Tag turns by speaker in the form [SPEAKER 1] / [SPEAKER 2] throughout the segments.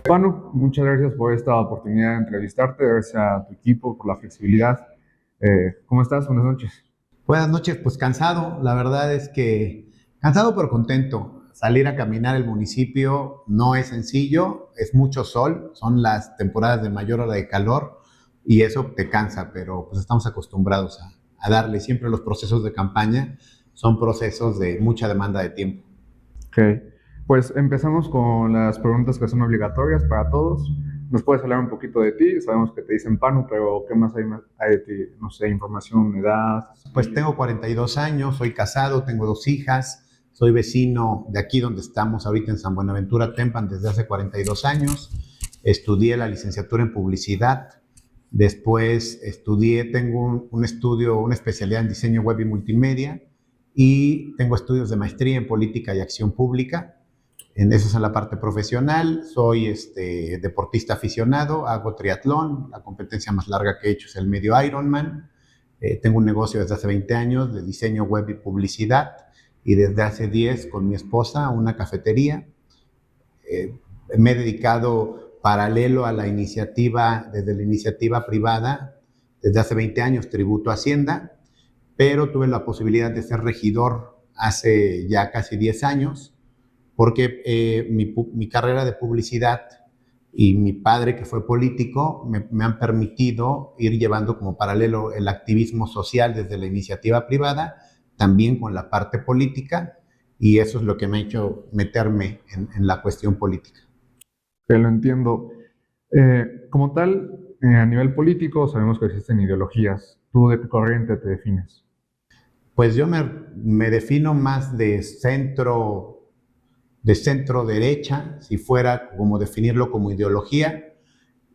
[SPEAKER 1] Panu, muchas gracias por esta oportunidad de entrevistarte, gracias a tu equipo por la flexibilidad. ¿Cómo estás? Buenas noches.
[SPEAKER 2] Buenas noches, pues cansado, la verdad es que cansado pero contento. Salir a caminar el municipio no es sencillo, es mucho sol, son las temporadas de mayor hora de calor y eso te cansa, pero pues estamos acostumbrados a darle. Siempre los procesos de campaña son procesos de mucha demanda de tiempo.
[SPEAKER 1] Ok, pues empezamos con las preguntas que son obligatorias para todos. ¿Nos puedes hablar un poquito de ti? Sabemos que te dicen Panu, pero ¿qué más hay de ti? No sé, información, edad.
[SPEAKER 2] Pues tengo 42 años, soy casado, tengo 2 hijas, soy vecino de aquí donde estamos ahorita en San Buenaventura, Tempan, desde hace 42 años. Estudié la licenciatura en publicidad, después tengo un estudio, una especialidad en diseño web y multimedia y tengo estudios de maestría en política y acción pública. En eso es en la parte profesional, soy deportista aficionado, hago triatlón, la competencia más larga que he hecho es el medio Ironman. Tengo un negocio desde hace 20 años de diseño web y publicidad y desde hace 10 con mi esposa una cafetería. Me he dedicado paralelo a la iniciativa, desde la iniciativa privada, desde hace 20 años, Tributo Hacienda, pero tuve la posibilidad de ser regidor hace ya casi 10 años porque mi carrera de publicidad y mi padre, que fue político, me han permitido ir llevando como paralelo el activismo social desde la iniciativa privada, también con la parte política, y eso es lo que me ha hecho meterme en la cuestión política.
[SPEAKER 1] Que lo entiendo. Como tal, a nivel político sabemos que existen ideologías. ¿Tú de qué corriente te defines?
[SPEAKER 2] Pues yo me defino más de centro derecha, si fuera como definirlo como ideología,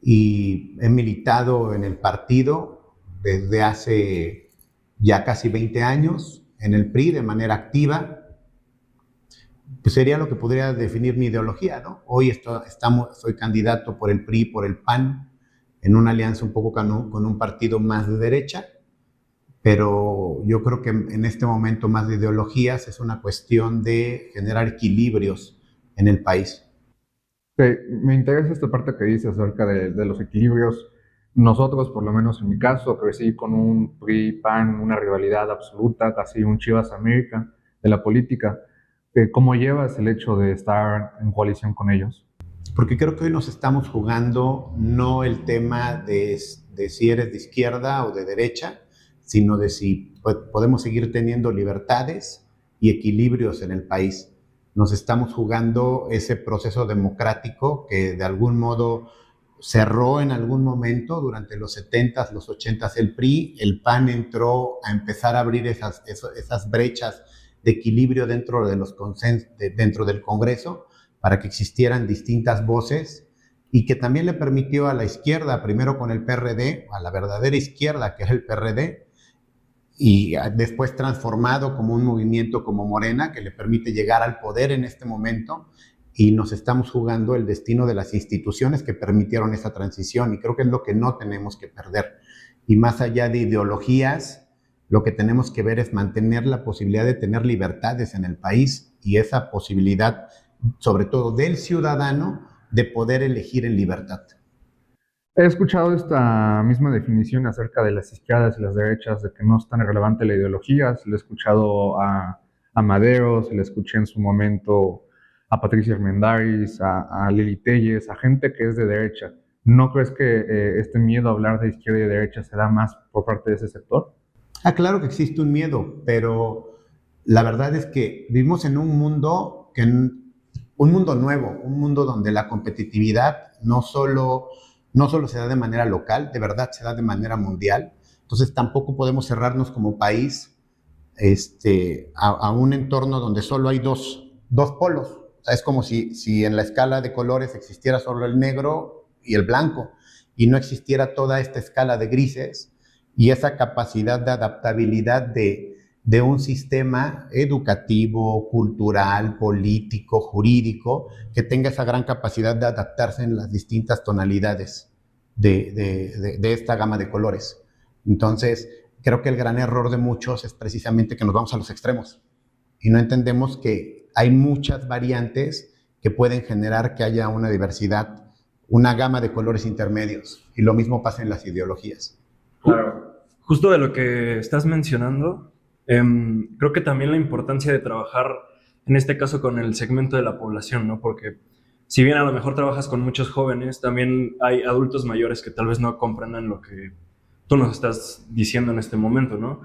[SPEAKER 2] y he militado en el partido desde hace ya casi 20 años, en el PRI de manera activa. Pues sería lo que podría definir mi ideología, ¿no? Hoy soy candidato por el PRI y por el PAN, en una alianza un poco con un partido más de derecha, pero yo creo que en este momento más de ideologías es una cuestión de generar equilibrios en el país.
[SPEAKER 1] Me interesa esta parte que dices acerca de los equilibrios. Nosotros, por lo menos en mi caso, crecí con un PRI-PAN, una rivalidad absoluta, casi un Chivas América de la política. ¿Cómo llevas el hecho de estar en coalición con ellos?
[SPEAKER 2] Porque creo que hoy nos estamos jugando no el tema de si eres de izquierda o de derecha, sino de si podemos seguir teniendo libertades y equilibrios en el país. Nos estamos jugando ese proceso democrático que de algún modo cerró en algún momento durante los 70s, los 80s el PRI, el PAN entró a empezar a abrir esas brechas de equilibrio dentro del Congreso para que existieran distintas voces y que también le permitió a la izquierda, primero con el PRD, a la verdadera izquierda que es el PRD, y después transformado como un movimiento como Morena, que le permite llegar al poder en este momento, y nos estamos jugando el destino de las instituciones que permitieron esa transición, y creo que es lo que no tenemos que perder. Y más allá de ideologías, lo que tenemos que ver es mantener la posibilidad de tener libertades en el país, y esa posibilidad, sobre todo del ciudadano, de poder elegir en libertad.
[SPEAKER 1] He escuchado esta misma definición acerca de las izquierdas y las derechas, de que no es tan relevante la ideología. Se lo he escuchado a Madero, se le escuché en su momento a Patricia Armendáriz, a Lili Telles, a gente que es de derecha. ¿No crees que este miedo a hablar de izquierda y de derecha se da más por parte de ese sector?
[SPEAKER 2] Claro que existe un miedo, pero la verdad es que vivimos en un mundo nuevo, un mundo donde la competitividad no solo se da de manera local, de verdad se da de manera mundial. Entonces tampoco podemos cerrarnos como país a un entorno donde solo hay dos polos. O sea, es como si en la escala de colores existiera solo el negro y el blanco. y no existiera toda esta escala de grises y esa capacidad de adaptabilidad de un sistema educativo, cultural, político, jurídico, que tenga esa gran capacidad de adaptarse en las distintas tonalidades de esta gama de colores. Entonces, creo que el gran error de muchos es precisamente que nos vamos a los extremos y no entendemos que hay muchas variantes que pueden generar que haya una diversidad, una gama de colores intermedios. Y lo mismo pasa en las ideologías.
[SPEAKER 3] Claro. Justo de lo que estás mencionando, creo que también la importancia de trabajar, en este caso, con el segmento de la población, ¿no? Porque si bien a lo mejor trabajas con muchos jóvenes, también hay adultos mayores que tal vez no comprendan lo que tú nos estás diciendo en este momento, ¿no?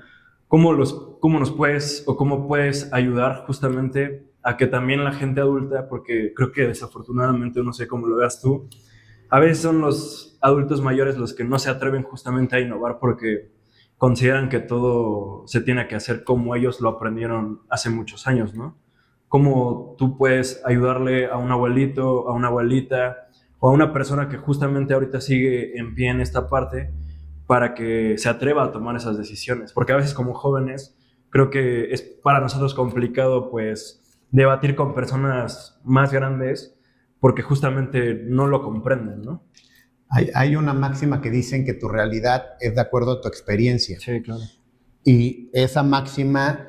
[SPEAKER 3] ¿Cómo nos puedes o cómo puedes ayudar justamente a que también la gente adulta, porque creo que desafortunadamente, no sé cómo lo veas tú, a veces son los adultos mayores los que no se atreven justamente a innovar porque consideran que todo se tiene que hacer como ellos lo aprendieron hace muchos años, ¿no? ¿Cómo tú puedes ayudarle a un abuelito, a una abuelita o a una persona que justamente ahorita sigue en pie en esta parte para que se atreva a tomar esas decisiones? Porque a veces como jóvenes creo que es para nosotros complicado pues debatir con personas más grandes porque justamente no lo comprenden, ¿no?
[SPEAKER 2] Hay una máxima que dicen que tu realidad es de acuerdo a tu experiencia.
[SPEAKER 3] Sí, claro.
[SPEAKER 2] Y esa máxima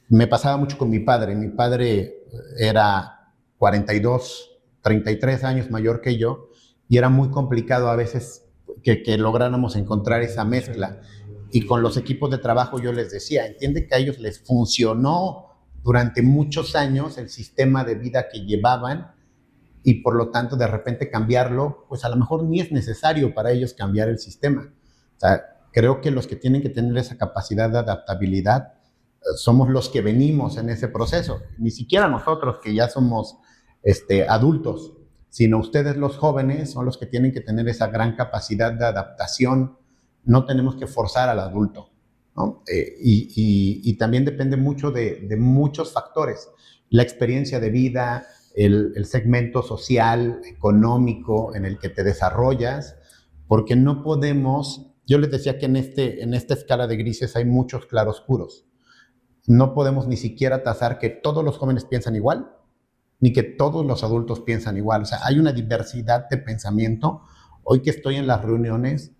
[SPEAKER 2] me pasaba mucho con mi padre. Mi padre era 42, 33 años mayor que yo y era muy complicado a veces que lográramos encontrar esa mezcla. Y con los equipos de trabajo yo les decía, entiende que a ellos les funcionó durante muchos años el sistema de vida que llevaban y por lo tanto de repente cambiarlo, pues a lo mejor ni es necesario para ellos cambiar el sistema. O sea, creo que los que tienen que tener esa capacidad de adaptabilidad somos los que venimos en ese proceso, ni siquiera nosotros que ya somos adultos, sino ustedes los jóvenes son los que tienen que tener esa gran capacidad de adaptación. No tenemos que forzar al adulto, ¿no? Y también depende mucho de muchos factores, la experiencia de vida, el segmento social, económico en el que te desarrollas, porque no podemos, yo les decía que en esta escala de grises hay muchos claroscuros. No podemos ni siquiera tasar que todos los jóvenes piensan igual, ni que todos los adultos piensan igual. O sea, hay una diversidad de pensamiento. Hoy que estoy en las reuniones,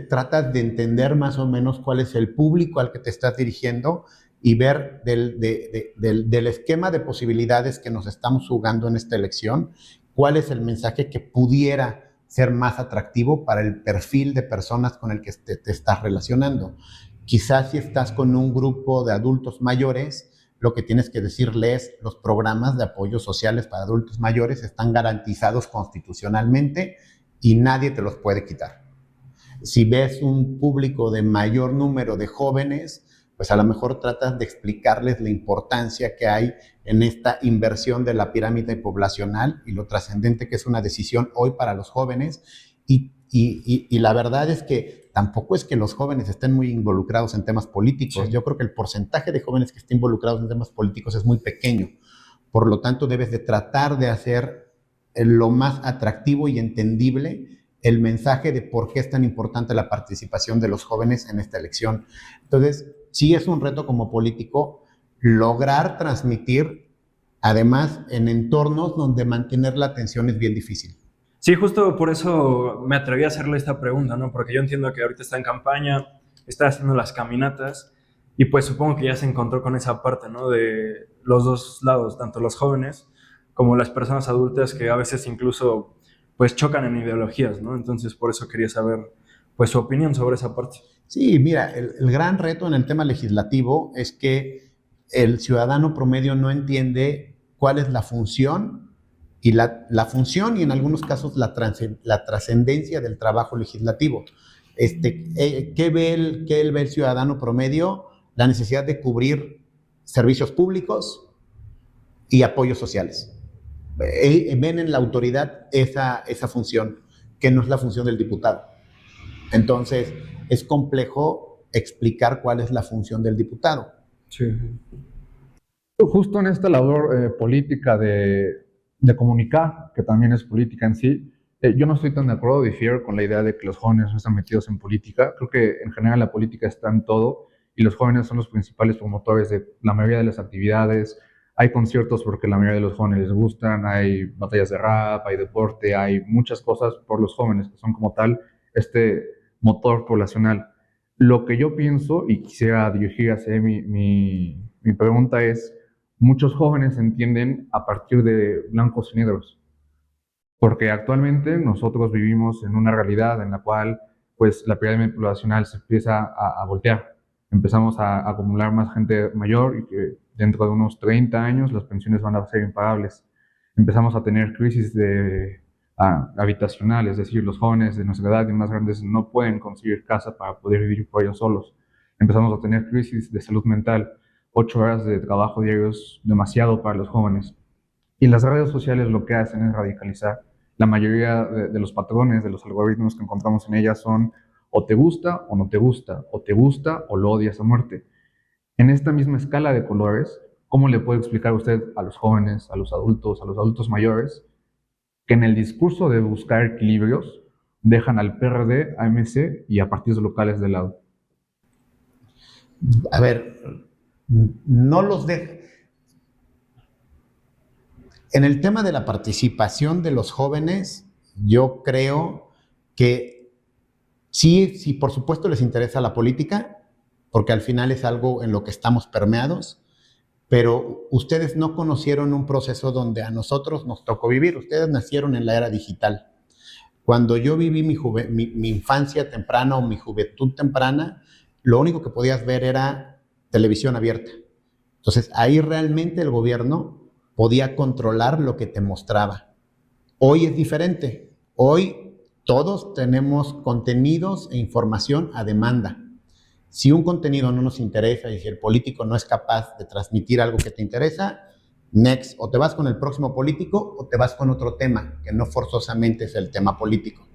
[SPEAKER 2] tratas de entender más o menos cuál es el público al que te estás dirigiendo y ver del esquema de posibilidades que nos estamos jugando en esta elección, cuál es el mensaje que pudiera ser más atractivo para el perfil de personas con el que te estás relacionando. Quizás si estás con un grupo de adultos mayores, lo que tienes que decirles, los programas de apoyo sociales para adultos mayores están garantizados constitucionalmente y nadie te los puede quitar. Si ves un público de mayor número de jóvenes, pues a lo mejor tratas de explicarles la importancia que hay en esta inversión de la pirámide poblacional y lo trascendente que es una decisión hoy para los jóvenes. Y la verdad es que tampoco es que los jóvenes estén muy involucrados en temas políticos. Sí. Yo creo que el porcentaje de jóvenes que estén involucrados en temas políticos es muy pequeño. Por lo tanto, debes de tratar de hacer lo más atractivo y entendible el mensaje de por qué es tan importante la participación de los jóvenes en esta elección. Entonces, sí es un reto como político lograr transmitir, además, en entornos donde mantener la atención es bien difícil.
[SPEAKER 3] Sí, justo por eso me atreví a hacerle esta pregunta, ¿no? Porque yo entiendo que ahorita está en campaña, está haciendo las caminatas y pues supongo que ya se encontró con esa parte, ¿no? De los dos lados, tanto los jóvenes como las personas adultas que a veces incluso pues chocan en ideologías, ¿no? Entonces por eso quería saber pues su opinión sobre esa parte.
[SPEAKER 2] Sí, mira, el gran reto en el tema legislativo es que el ciudadano promedio no entiende cuál es la función y la función y en algunos casos la trascendencia del trabajo legislativo. ¿Qué ve el ciudadano promedio? La necesidad de cubrir servicios públicos y apoyos sociales. Ven en la autoridad esa función, que no es la función del diputado. Entonces, es complejo explicar cuál es la función del diputado.
[SPEAKER 1] Sí. Justo en esta labor política de comunicar, que también es política en sí, Yo no estoy tan de acuerdo, difiero con la idea de que los jóvenes no están metidos en política. Creo que en general la política está en todo y los jóvenes son los principales promotores de la mayoría de las actividades. Hay conciertos porque la mayoría de los jóvenes les gustan, hay batallas de rap, hay deporte, hay muchas cosas por los jóvenes que son como tal este motor poblacional. Lo que yo pienso y quisiera dirigir hacia mi pregunta es, muchos jóvenes entienden a partir de blancos y negros. Porque actualmente nosotros vivimos en una realidad en la cual pues la pirámide poblacional se empieza a voltear. Empezamos a acumular más gente mayor y que dentro de unos 30 años las pensiones van a ser impagables. Empezamos a tener crisis habitacional, es decir, los jóvenes de nuestra edad y más grandes no pueden conseguir casa para poder vivir por ellos solos. Empezamos a tener crisis de salud mental. 8 horas de trabajo diario es demasiado para los jóvenes. Y las redes sociales lo que hacen es radicalizar. La mayoría de los patrones, de los algoritmos que encontramos en ellas son o te gusta o no te gusta, o te gusta o lo odias a muerte. En esta misma escala de colores, ¿cómo le puede explicar usted a los jóvenes, a los adultos mayores, que en el discurso de buscar equilibrios dejan al PRD, a MC y a partidos locales de lado?
[SPEAKER 2] A ver, no los de... En el tema de la participación de los jóvenes, yo creo que sí, por supuesto les interesa la política, porque al final es algo en lo que estamos permeados, pero ustedes no conocieron un proceso donde a nosotros nos tocó vivir. Ustedes nacieron en la era digital. Cuando yo viví mi infancia temprana o mi juventud temprana, lo único que podías ver era televisión abierta. Entonces, ahí realmente el gobierno podía controlar lo que te mostraba. Hoy es diferente. Hoy todos tenemos contenidos e información a demanda. Si un contenido no nos interesa y si el político no es capaz de transmitir algo que te interesa, next, o te vas con el próximo político o te vas con otro tema, que no forzosamente es el tema político.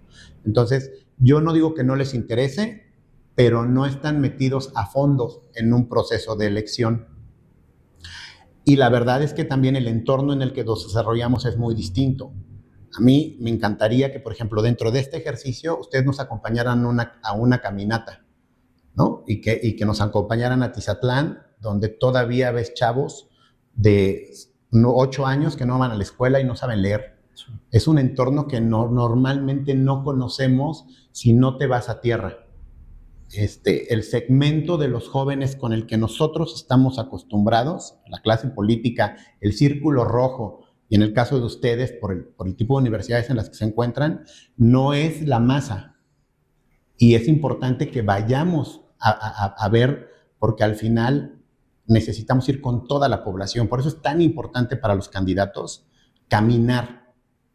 [SPEAKER 2] Entonces, yo no digo que no les interese, pero no están metidos a fondo en un proceso de elección. Y la verdad es que también el entorno en el que nos desarrollamos es muy distinto. A mí me encantaría que, por ejemplo, dentro de este ejercicio, ustedes nos acompañaran a una caminata, ¿no? Y que nos acompañaran a Tizatlán, donde todavía ves chavos de 8 años que no van a la escuela y no saben leer. Sí. Es un entorno que normalmente no conocemos si no te vas a tierra. El segmento de los jóvenes con el que nosotros estamos acostumbrados, la clase política, el círculo rojo, y en el caso de ustedes, por el tipo de universidades en las que se encuentran, no es la masa. Y es importante que vayamos a ver, porque al final necesitamos ir con toda la población. Por eso es tan importante para los candidatos caminar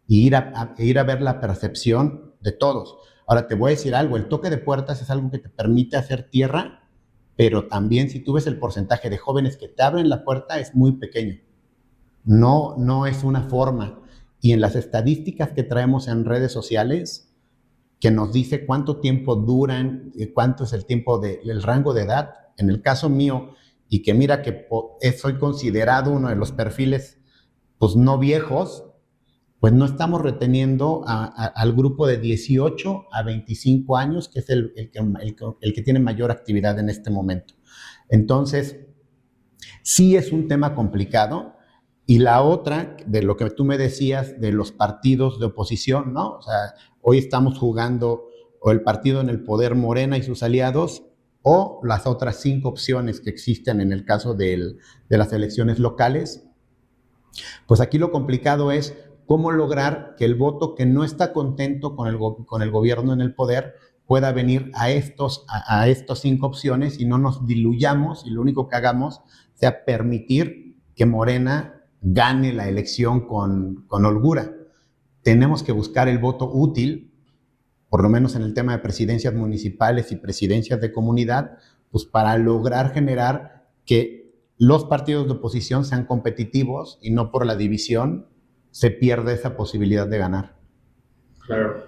[SPEAKER 2] e ir a ver la percepción de todos. Ahora te voy a decir algo, el toque de puertas es algo que te permite hacer tierra, pero también si tú ves el porcentaje de jóvenes que te abren la puerta es muy pequeño. No es una forma. Y en las estadísticas que traemos en redes sociales, que nos dice cuánto tiempo duran, cuánto es el tiempo el rango de edad, en el caso mío, y que mira que soy considerado uno de los perfiles pues no viejos, pues no estamos reteniendo al grupo de 18 a 25 años, que es el que tiene mayor actividad en este momento. Entonces, sí es un tema complicado. Y la otra, de lo que tú me decías de los partidos de oposición, ¿no? O sea, hoy estamos jugando o el partido en el poder Morena y sus aliados, o las otras 5 opciones que existen en el caso de las elecciones locales. Pues aquí lo complicado es cómo lograr que el voto que no está contento con el gobierno en el poder pueda venir a estas 5 opciones y no nos diluyamos y lo único que hagamos sea permitir que Morena gane la elección con holgura. Tenemos que buscar el voto útil, por lo menos en el tema de presidencias municipales y presidencias de comunidad, pues para lograr generar que los partidos de oposición sean competitivos y no por la división se pierda esa posibilidad de ganar.
[SPEAKER 1] Claro.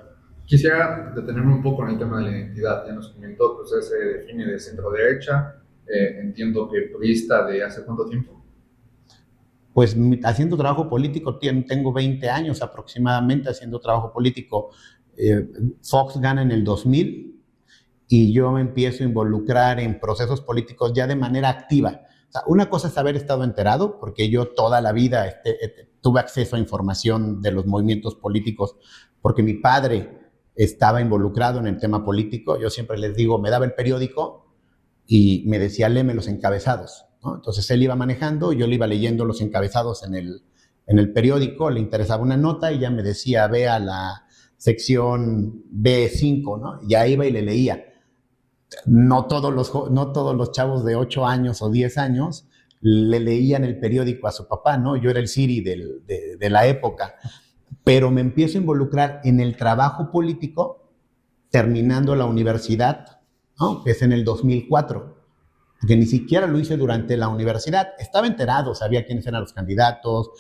[SPEAKER 1] Quisiera detenerme un poco en el tema de la identidad. Ya nos comentó que usted se define de centro derecha. Entiendo que priista de hace cuánto tiempo.
[SPEAKER 2] Pues haciendo trabajo político, tengo 20 años aproximadamente haciendo trabajo político. Fox gana en el 2000 y yo me empiezo a involucrar en procesos políticos ya de manera activa. O sea, una cosa es haber estado enterado, porque yo toda la vida tuve acceso a información de los movimientos políticos, porque mi padre estaba involucrado en el tema político. Yo siempre les digo, me daba el periódico y me decía, léeme los encabezados, ¿no? Entonces él iba manejando, yo le iba leyendo los encabezados en el periódico, le interesaba una nota y ya me decía, ve a la sección B5, ¿no? Y ya iba y le leía. No todos los chavos de 8 años o 10 años le leían el periódico a su papá, ¿no? Yo era el Siri de la época, pero me empiezo a involucrar en el trabajo político terminando la universidad, ¿no? Que es en el 2004, porque ni siquiera lo hice durante la universidad. Estaba enterado, sabía quiénes eran los candidatos,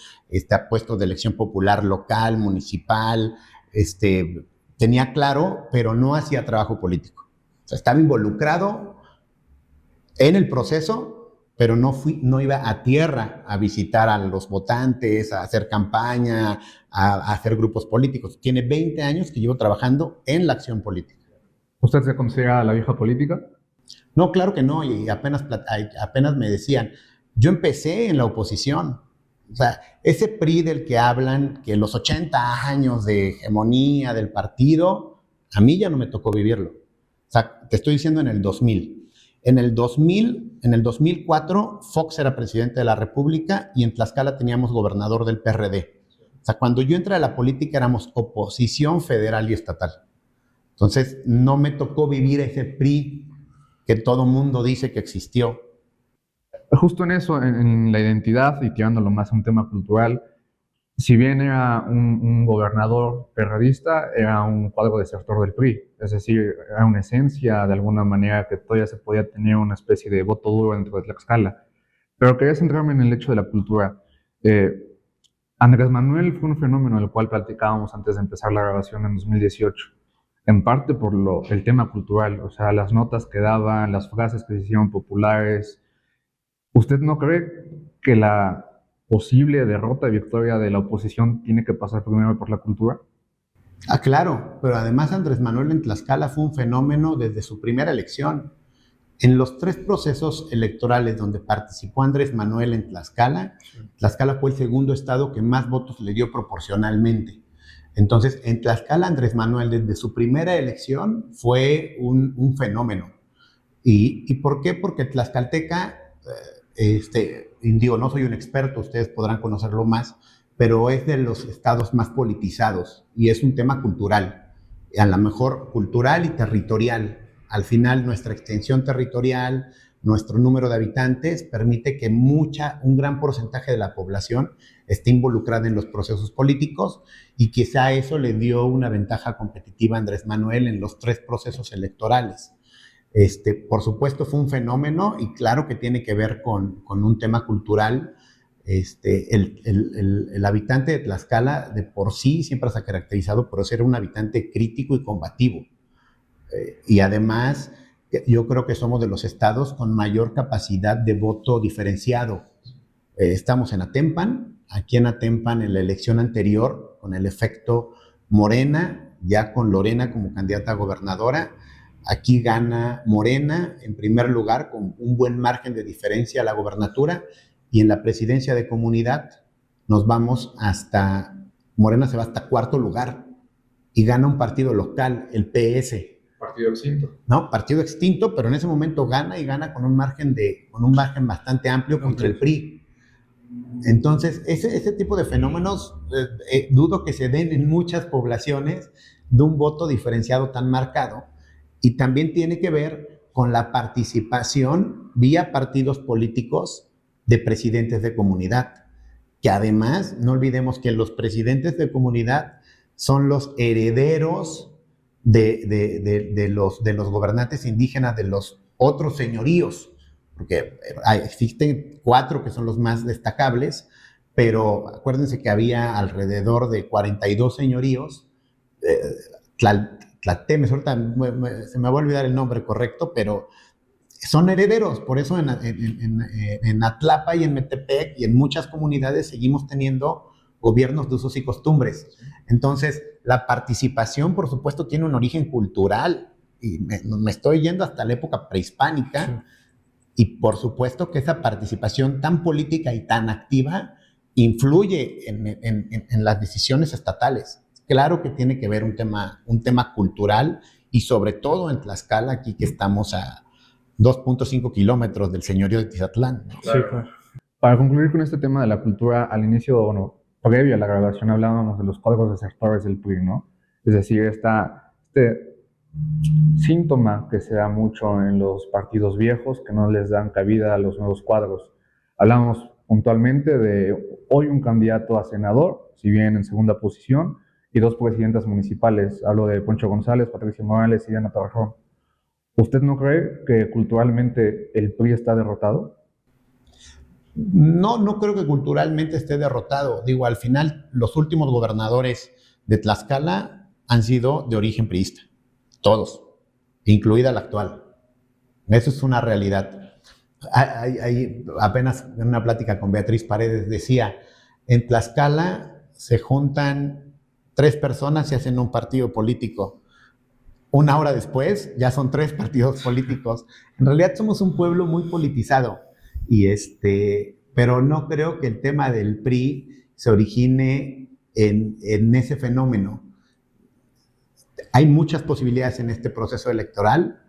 [SPEAKER 2] puestos de elección popular local, municipal, tenía claro, pero no hacía trabajo político. O sea, estaba involucrado en el proceso, pero no iba a tierra a visitar a los votantes, a hacer campaña, a hacer grupos políticos. Tiene 20 años que llevo trabajando en la acción política.
[SPEAKER 1] ¿Usted se considera la vieja política?
[SPEAKER 2] No, claro que no, y apenas me decían, yo empecé en la oposición. O sea, ese PRI del que hablan, que los 80 años de hegemonía del partido, a mí ya no me tocó vivirlo. O sea, te estoy diciendo en el 2000. En el 2004, Fox era presidente de la República y en Tlaxcala teníamos gobernador del PRD. O sea, cuando yo entré a la política éramos oposición federal y estatal. Entonces, no me tocó vivir ese PRI que todo mundo dice que existió.
[SPEAKER 1] Justo en eso, en la identidad y tirándolo más a un tema cultural, si bien era un gobernador perredista, era un cuadro desertor del PRI. Es decir, era una esencia de alguna manera que todavía se podía tener una especie de voto duro dentro de Tlaxcala. Pero quería centrarme en el hecho de la cultura. Andrés Manuel fue un fenómeno del cual platicábamos antes de empezar la grabación en 2018. En parte por el tema cultural, o sea, las notas que daban, las frases que se hicieron populares. ¿Usted no cree que la posible derrota y victoria de la oposición tiene que pasar primero por la cultura?
[SPEAKER 2] Ah, claro, pero además Andrés Manuel en Tlaxcala fue un fenómeno desde su primera elección. En los 3 procesos electorales donde participó Andrés Manuel en Tlaxcala, Tlaxcala fue el segundo estado que más votos le dio proporcionalmente. Entonces, en Tlaxcala, Andrés Manuel desde su primera elección fue un fenómeno. ¿Y por qué? Porque Tlaxcalteca, digo, no soy un experto, ustedes podrán conocerlo más, pero es de los estados más politizados y es un tema cultural, a lo mejor cultural y territorial. Al final, nuestra extensión territorial, nuestro número de habitantes permite que un gran porcentaje de la población esté involucrada en los procesos políticos y quizá eso le dio una ventaja competitiva a Andrés Manuel en los 3 procesos electorales. Por supuesto fue un fenómeno y claro que tiene que ver con un tema cultural. El habitante de Tlaxcala de por sí siempre se ha caracterizado por ser un habitante crítico y combativo. Y además, yo creo que somos de los estados con mayor capacidad de voto diferenciado. Estamos en Atempan. Aquí en Atempan, en la elección anterior, con el efecto Morena, ya con Lorena como candidata a gobernadora, aquí gana Morena en primer lugar con un buen margen de diferencia a la gobernatura, y en la presidencia de comunidad Morena se va hasta 4º lugar y gana un partido local, el PS.
[SPEAKER 1] Partido extinto.
[SPEAKER 2] No, partido extinto, pero en ese momento gana y gana con un margen bastante amplio contra el PRI. Entonces, ese tipo de fenómenos dudo que se den en muchas poblaciones de un voto diferenciado tan marcado, y también tiene que ver con la participación vía partidos políticos de presidentes de comunidad, que además no olvidemos que los presidentes de comunidad son los herederos de los gobernantes indígenas de los otros señoríos, porque existen 4 que son los más destacables, pero acuérdense que había alrededor de 42 señoríos. Tlatemes, ahorita se me va a olvidar el nombre correcto, pero son herederos. Por eso en Atlapa y en Metepec y en muchas comunidades seguimos teniendo gobiernos de usos y costumbres. Entonces, la participación, por supuesto, tiene un origen cultural. Y me estoy yendo hasta la época prehispánica. Sí. Y por supuesto que esa participación tan política y tan activa influye en las decisiones estatales. Claro que tiene que ver un tema cultural, y sobre todo en Tlaxcala, aquí que estamos a 2.5 kilómetros del señorío de Tizatlán, ¿no?
[SPEAKER 1] Sí, claro. Para concluir con este tema de la cultura, al inicio, bueno, previo a la grabación hablábamos de los códigos desertores del PRI, ¿no? Es decir, este síntoma que se da mucho en los partidos viejos, que no les dan cabida a los nuevos cuadros. Hablamos puntualmente de hoy un candidato a senador, si bien en segunda posición, y 2 presidentas municipales. Hablo de Poncho González, Patricia Morales y Diana Torrejón. ¿Usted no cree que culturalmente el PRI está derrotado?
[SPEAKER 2] No, no creo que culturalmente esté derrotado. Digo, al final, los últimos gobernadores de Tlaxcala han sido de origen priista. Todos, incluida la actual. Eso es una realidad. Apenas en una plática con Beatriz Paredes decía, en Tlaxcala se juntan 3 personas y hacen un partido político. Una hora después ya son 3 partidos políticos. En realidad somos un pueblo muy politizado. Pero no creo que el tema del PRI se origine en ese fenómeno. Hay muchas posibilidades en este proceso electoral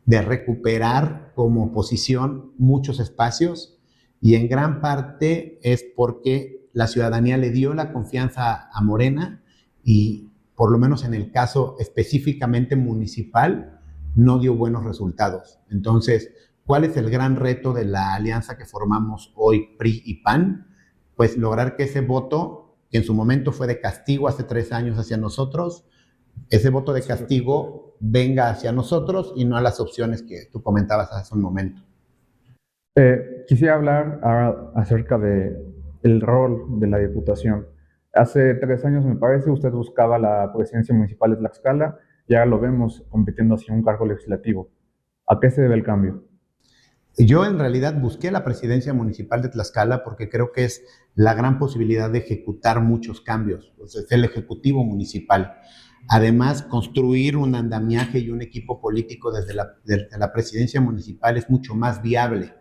[SPEAKER 2] de recuperar como oposición muchos espacios, y en gran parte es porque la ciudadanía le dio la confianza a Morena, y por lo menos en el caso específicamente municipal no dio buenos resultados. Entonces, ¿cuál es el gran reto de la alianza que formamos hoy, PRI y PAN? Pues lograr que ese voto, que en su momento fue de castigo hace 3 años hacia nosotros, ese voto de castigo venga hacia nosotros y no a las opciones que tú comentabas hace un momento.
[SPEAKER 1] Quisiera hablar ahora acerca del rol de la Diputación. Hace 3 años, me parece, usted buscaba la presidencia municipal de Tlaxcala y ahora lo vemos compitiendo hacia un cargo legislativo. ¿A qué se debe el cambio?
[SPEAKER 2] Yo en realidad busqué la presidencia municipal de Tlaxcala porque creo que es la gran posibilidad de ejecutar muchos cambios. O sea, es el ejecutivo municipal. Además, construir un andamiaje y un equipo político desde la presidencia municipal es mucho más viable.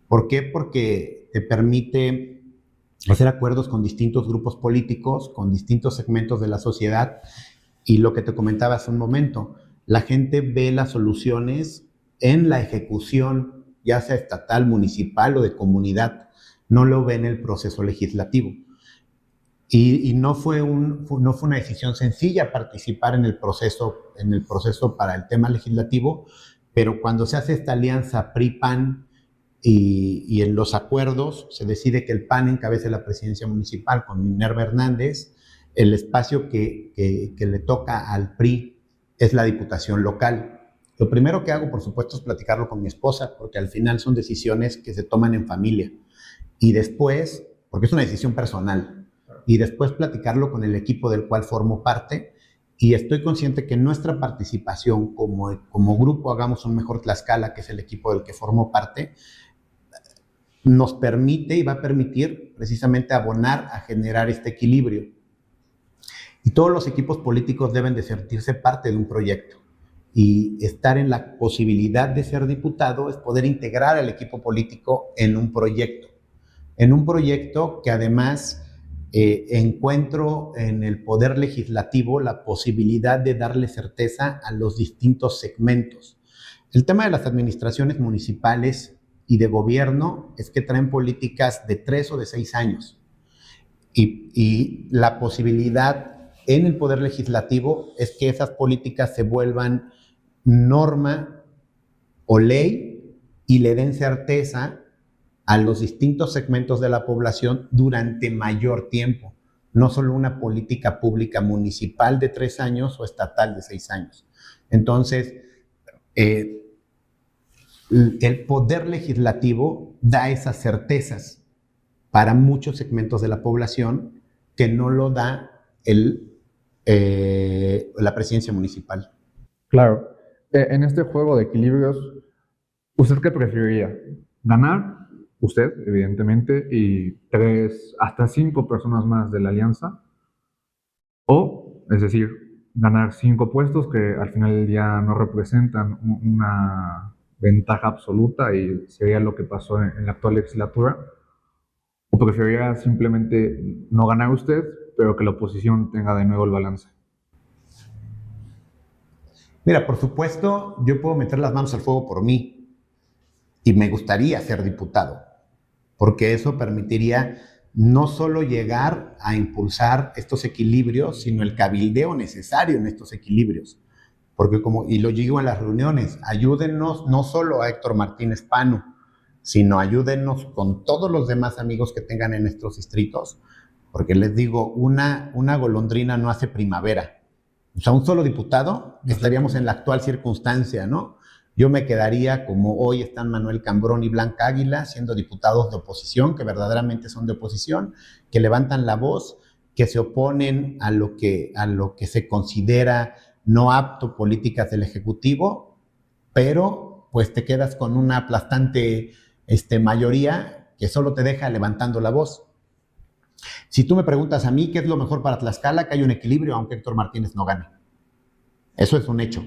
[SPEAKER 2] ¿Por qué? Porque te permite hacer acuerdos con distintos grupos políticos, con distintos segmentos de la sociedad, y lo que te comentaba hace un momento, la gente ve las soluciones en la ejecución, ya sea estatal, municipal o de comunidad, no lo ve en el proceso legislativo. Y no fue una decisión sencilla participar en el proceso para el tema legislativo, pero cuando se hace esta alianza PRI-PAN y en los acuerdos se decide que el PAN encabece la presidencia municipal con Minerva Hernández, el espacio que le toca al PRI es la diputación local. Lo primero que hago, por supuesto, es platicarlo con mi esposa, porque al final son decisiones que se toman en familia. Y después, porque es una decisión personal, y después platicarlo con el equipo del cual formo parte, y estoy consciente que nuestra participación como grupo Hagamos un Mejor Tlaxcala, que es el equipo del que formo parte, nos permite y va a permitir precisamente abonar a generar este equilibrio. Y todos los equipos políticos deben de sentirse parte de un proyecto, y estar en la posibilidad de ser diputado es poder integrar al equipo político en un proyecto que además encuentro en el poder legislativo la posibilidad de darle certeza a los distintos segmentos. El tema de las administraciones municipales y de gobierno es que traen políticas de 3 o de 6 años, y la posibilidad en el poder legislativo es que esas políticas se vuelvan norma o ley y le den certeza a los distintos segmentos de la población durante mayor tiempo, no solo una política pública municipal de 3 años o estatal de 6 años. Entonces, el poder legislativo da esas certezas para muchos segmentos de la población que no lo da la presidencia municipal.
[SPEAKER 1] Claro. En este juego de equilibrios, ¿Usted qué preferiría? ¿Ganar? Usted, evidentemente, y tres, hasta cinco personas más de la alianza. O, es decir, ganar cinco puestos que al final del día no representan una ventaja absoluta y sería lo que pasó en la actual legislatura. ¿O preferiría simplemente no ganar usted, pero que la oposición tenga de nuevo el balance?
[SPEAKER 2] Mira, por supuesto, yo puedo meter las manos al fuego por mí y me gustaría ser diputado, porque eso permitiría no solo llegar a impulsar estos equilibrios, sino el cabildeo necesario en estos equilibrios. Porque como, y lo digo en las reuniones, ayúdennos no solo a Héctor Martínez Pano, sino ayúdennos con todos los demás amigos que tengan en nuestros distritos, porque les digo, una golondrina no hace primavera. O sea, un solo diputado, estaríamos en la actual circunstancia, ¿no? Yo me quedaría como hoy están Manuel Cambrón y Blanca Águila, siendo diputados de oposición, que verdaderamente son de oposición, que levantan la voz, que se oponen a lo que se considera no apto políticas del Ejecutivo, pero pues te quedas con una aplastante mayoría que solo te deja levantando la voz. Si tú me preguntas a mí qué es lo mejor para Tlaxcala, que hay un equilibrio, aunque Héctor Martínez no gane. Eso es un hecho.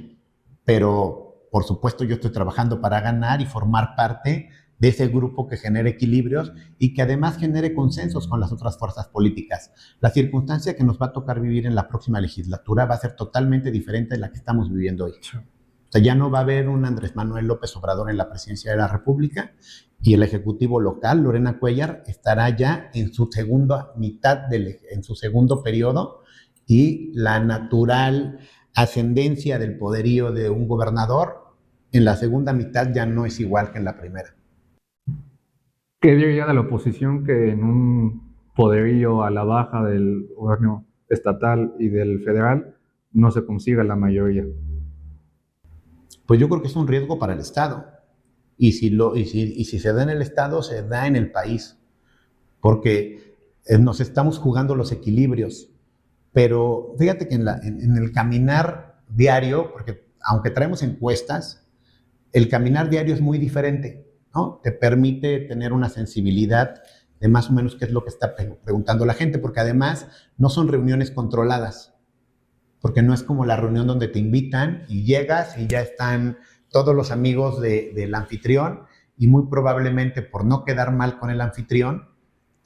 [SPEAKER 2] Pero, por supuesto, yo estoy trabajando para ganar y formar parte de ese grupo que genere equilibrios y que además genere consensos con las otras fuerzas políticas. La circunstancia que nos va a tocar vivir en la próxima legislatura va a ser totalmente diferente de la que estamos viviendo hoy. Sí. O sea, ya no va a haber un Andrés Manuel López Obrador en la presidencia de la República y el Ejecutivo local, Lorena Cuellar, estará ya en su segunda mitad, en su segundo periodo y la natural ascendencia del poderío de un gobernador en la segunda mitad ya no es igual que en la primera.
[SPEAKER 1] ¿Qué diría de la oposición que en un poderío a la baja del gobierno estatal y del federal no se consiga la mayoría?
[SPEAKER 2] Pues yo creo que es un riesgo para el Estado. Y si se da en el Estado, se da en el país. Porque nos estamos jugando los equilibrios. Pero fíjate que en el caminar diario, porque aunque traemos encuestas, el caminar diario es muy diferente, ¿no? Te permite tener una sensibilidad de más o menos qué es lo que está preguntando la gente, porque además no son reuniones controladas, porque no es como la reunión donde te invitan y llegas y ya están todos los amigos del anfitrión y muy probablemente por no quedar mal con el anfitrión,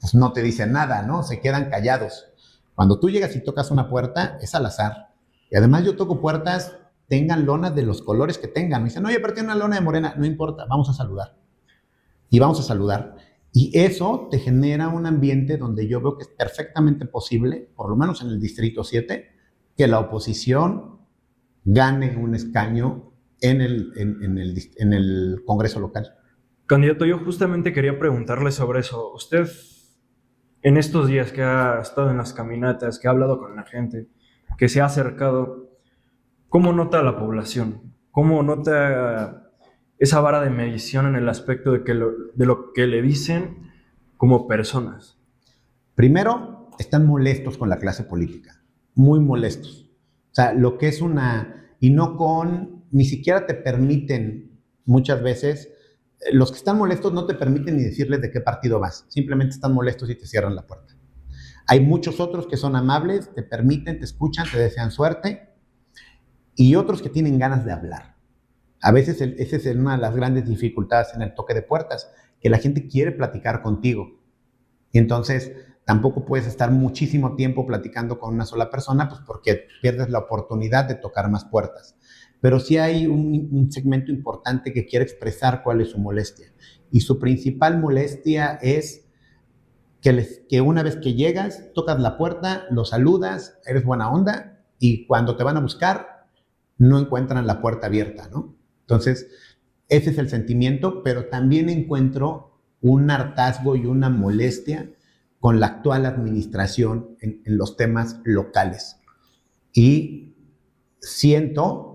[SPEAKER 2] pues no te dicen nada, ¿no? Se quedan callados. Cuando tú llegas y tocas una puerta, es al azar. Y además yo toco puertas, tengan lonas de los colores que tengan. Me dicen, oye, pero tiene una lona de morena. No importa, vamos a saludar. Y vamos a saludar. Y eso te genera un ambiente donde yo veo que es perfectamente posible, por lo menos en el Distrito 7, que la oposición gane un escaño en el Congreso local.
[SPEAKER 3] Candidato, yo justamente quería preguntarle sobre eso. Usted, en estos días que ha estado en las caminatas, que ha hablado con la gente, que se ha acercado, ¿cómo nota a la población? ¿Cómo nota esa vara de medición en el aspecto de lo que le dicen como personas?
[SPEAKER 2] Primero, están molestos con la clase política, muy molestos. O sea, lo que es y no ni siquiera te permiten muchas veces, los que están molestos no te permiten ni decirles de qué partido vas, simplemente están molestos y te cierran la puerta. Hay muchos otros que son amables, te permiten, te escuchan, te desean suerte, y otros que tienen ganas de hablar. A veces esa es una de las grandes dificultades en el toque de puertas, que la gente quiere platicar contigo. Y entonces tampoco puedes estar muchísimo tiempo platicando con una sola persona, pues porque pierdes la oportunidad de tocar más puertas. Pero sí hay un segmento importante que quiere expresar cuál es su molestia. Y su principal molestia es que una vez que llegas, tocas la puerta, lo saludas, eres buena onda, y cuando te van a buscar, no encuentran la puerta abierta, ¿no? Entonces, ese es el sentimiento, pero también encuentro un hartazgo y una molestia con la actual administración en los temas locales. Y siento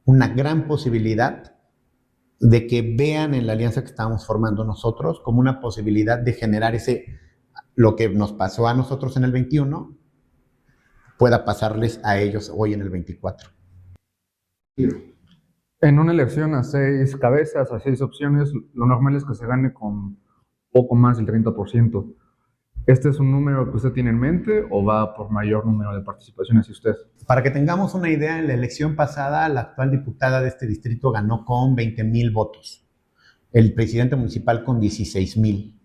[SPEAKER 2] una gran posibilidad de que vean en la alianza que estamos formando nosotros como una posibilidad de generar lo que nos pasó a nosotros en el 21, pueda pasarles a ellos hoy en el 24.
[SPEAKER 1] En una elección a 6 cabezas, a 6 opciones, lo normal es que se gane con poco más del 30%. ¿Este es un número que usted tiene en mente o va por mayor número de participaciones y usted?
[SPEAKER 2] Para que tengamos una idea, en la elección pasada, la actual diputada de este distrito ganó con 20,000 votos. El presidente municipal con 16,000.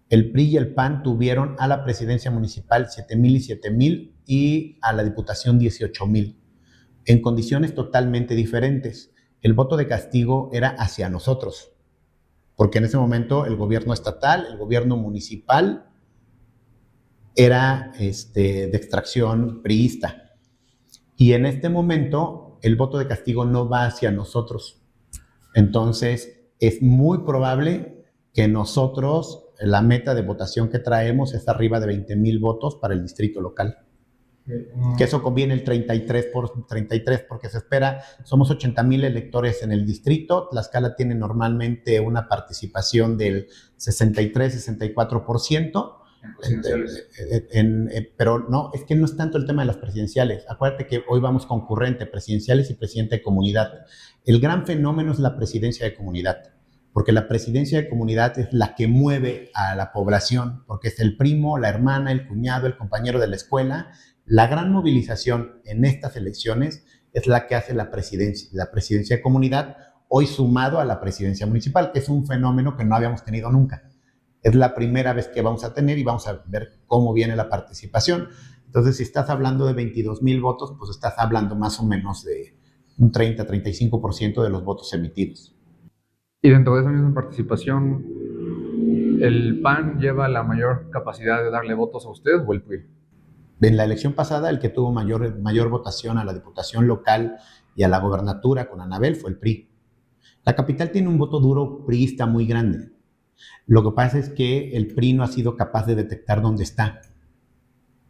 [SPEAKER 2] El PRI y el PAN tuvieron a la presidencia municipal 7,000 y 7,000 y a la diputación 18,000, en condiciones totalmente diferentes. El voto de castigo era hacia nosotros, porque en ese momento el gobierno estatal, el gobierno municipal era de extracción priista. Y en este momento el voto de castigo no va hacia nosotros. Entonces es muy probable que nosotros, la meta de votación que traemos es arriba de 20,000 votos para el distrito local. Que eso conviene el 33 porque se espera, somos 80,000 electores en el distrito. Tlaxcala tiene normalmente una participación del 63-64%. Pero no, es que no es tanto el tema de las presidenciales. Acuérdate que hoy vamos concurrente, presidenciales y presidente de comunidad. El gran fenómeno es la presidencia de comunidad, porque la presidencia de comunidad es la que mueve a la población, porque es el primo, la hermana, el cuñado, el compañero de la escuela. La gran movilización en estas elecciones es la que hace la presidencia de comunidad, hoy sumado a la presidencia municipal, que es un fenómeno que no habíamos tenido nunca. Es la primera vez que vamos a tener y vamos a ver cómo viene la participación. Entonces, si estás hablando de 22,000 votos, pues estás hablando más o menos de un 30-35% de los votos emitidos.
[SPEAKER 1] Y dentro de esa misma participación, ¿el PAN lleva la mayor capacidad de darle votos a usted o el PRI?
[SPEAKER 2] En la elección pasada, el que tuvo mayor votación a la diputación local y a la gobernatura con Anabel fue el PRI. La capital tiene un voto duro priista muy grande. Lo que pasa es que el PRI no ha sido capaz de detectar dónde está.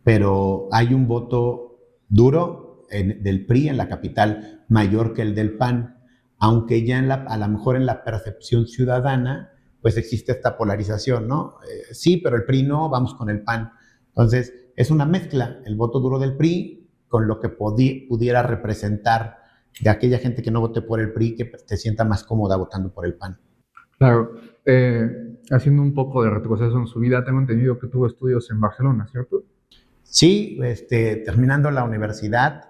[SPEAKER 2] Pero hay un voto duro del PRI en la capital mayor que el del PAN, aunque ya a lo mejor en la percepción ciudadana pues existe esta polarización, ¿no? Sí, pero el PRI no, vamos con el PAN. Entonces, es una mezcla, el voto duro del PRI con lo que pudiera representar de aquella gente que no vote por el PRI, que se sienta más cómoda votando por el PAN.
[SPEAKER 1] Claro, haciendo un poco de retroceso en su vida, tengo entendido que tuvo estudios en Barcelona, ¿cierto?
[SPEAKER 2] Sí, terminando la universidad,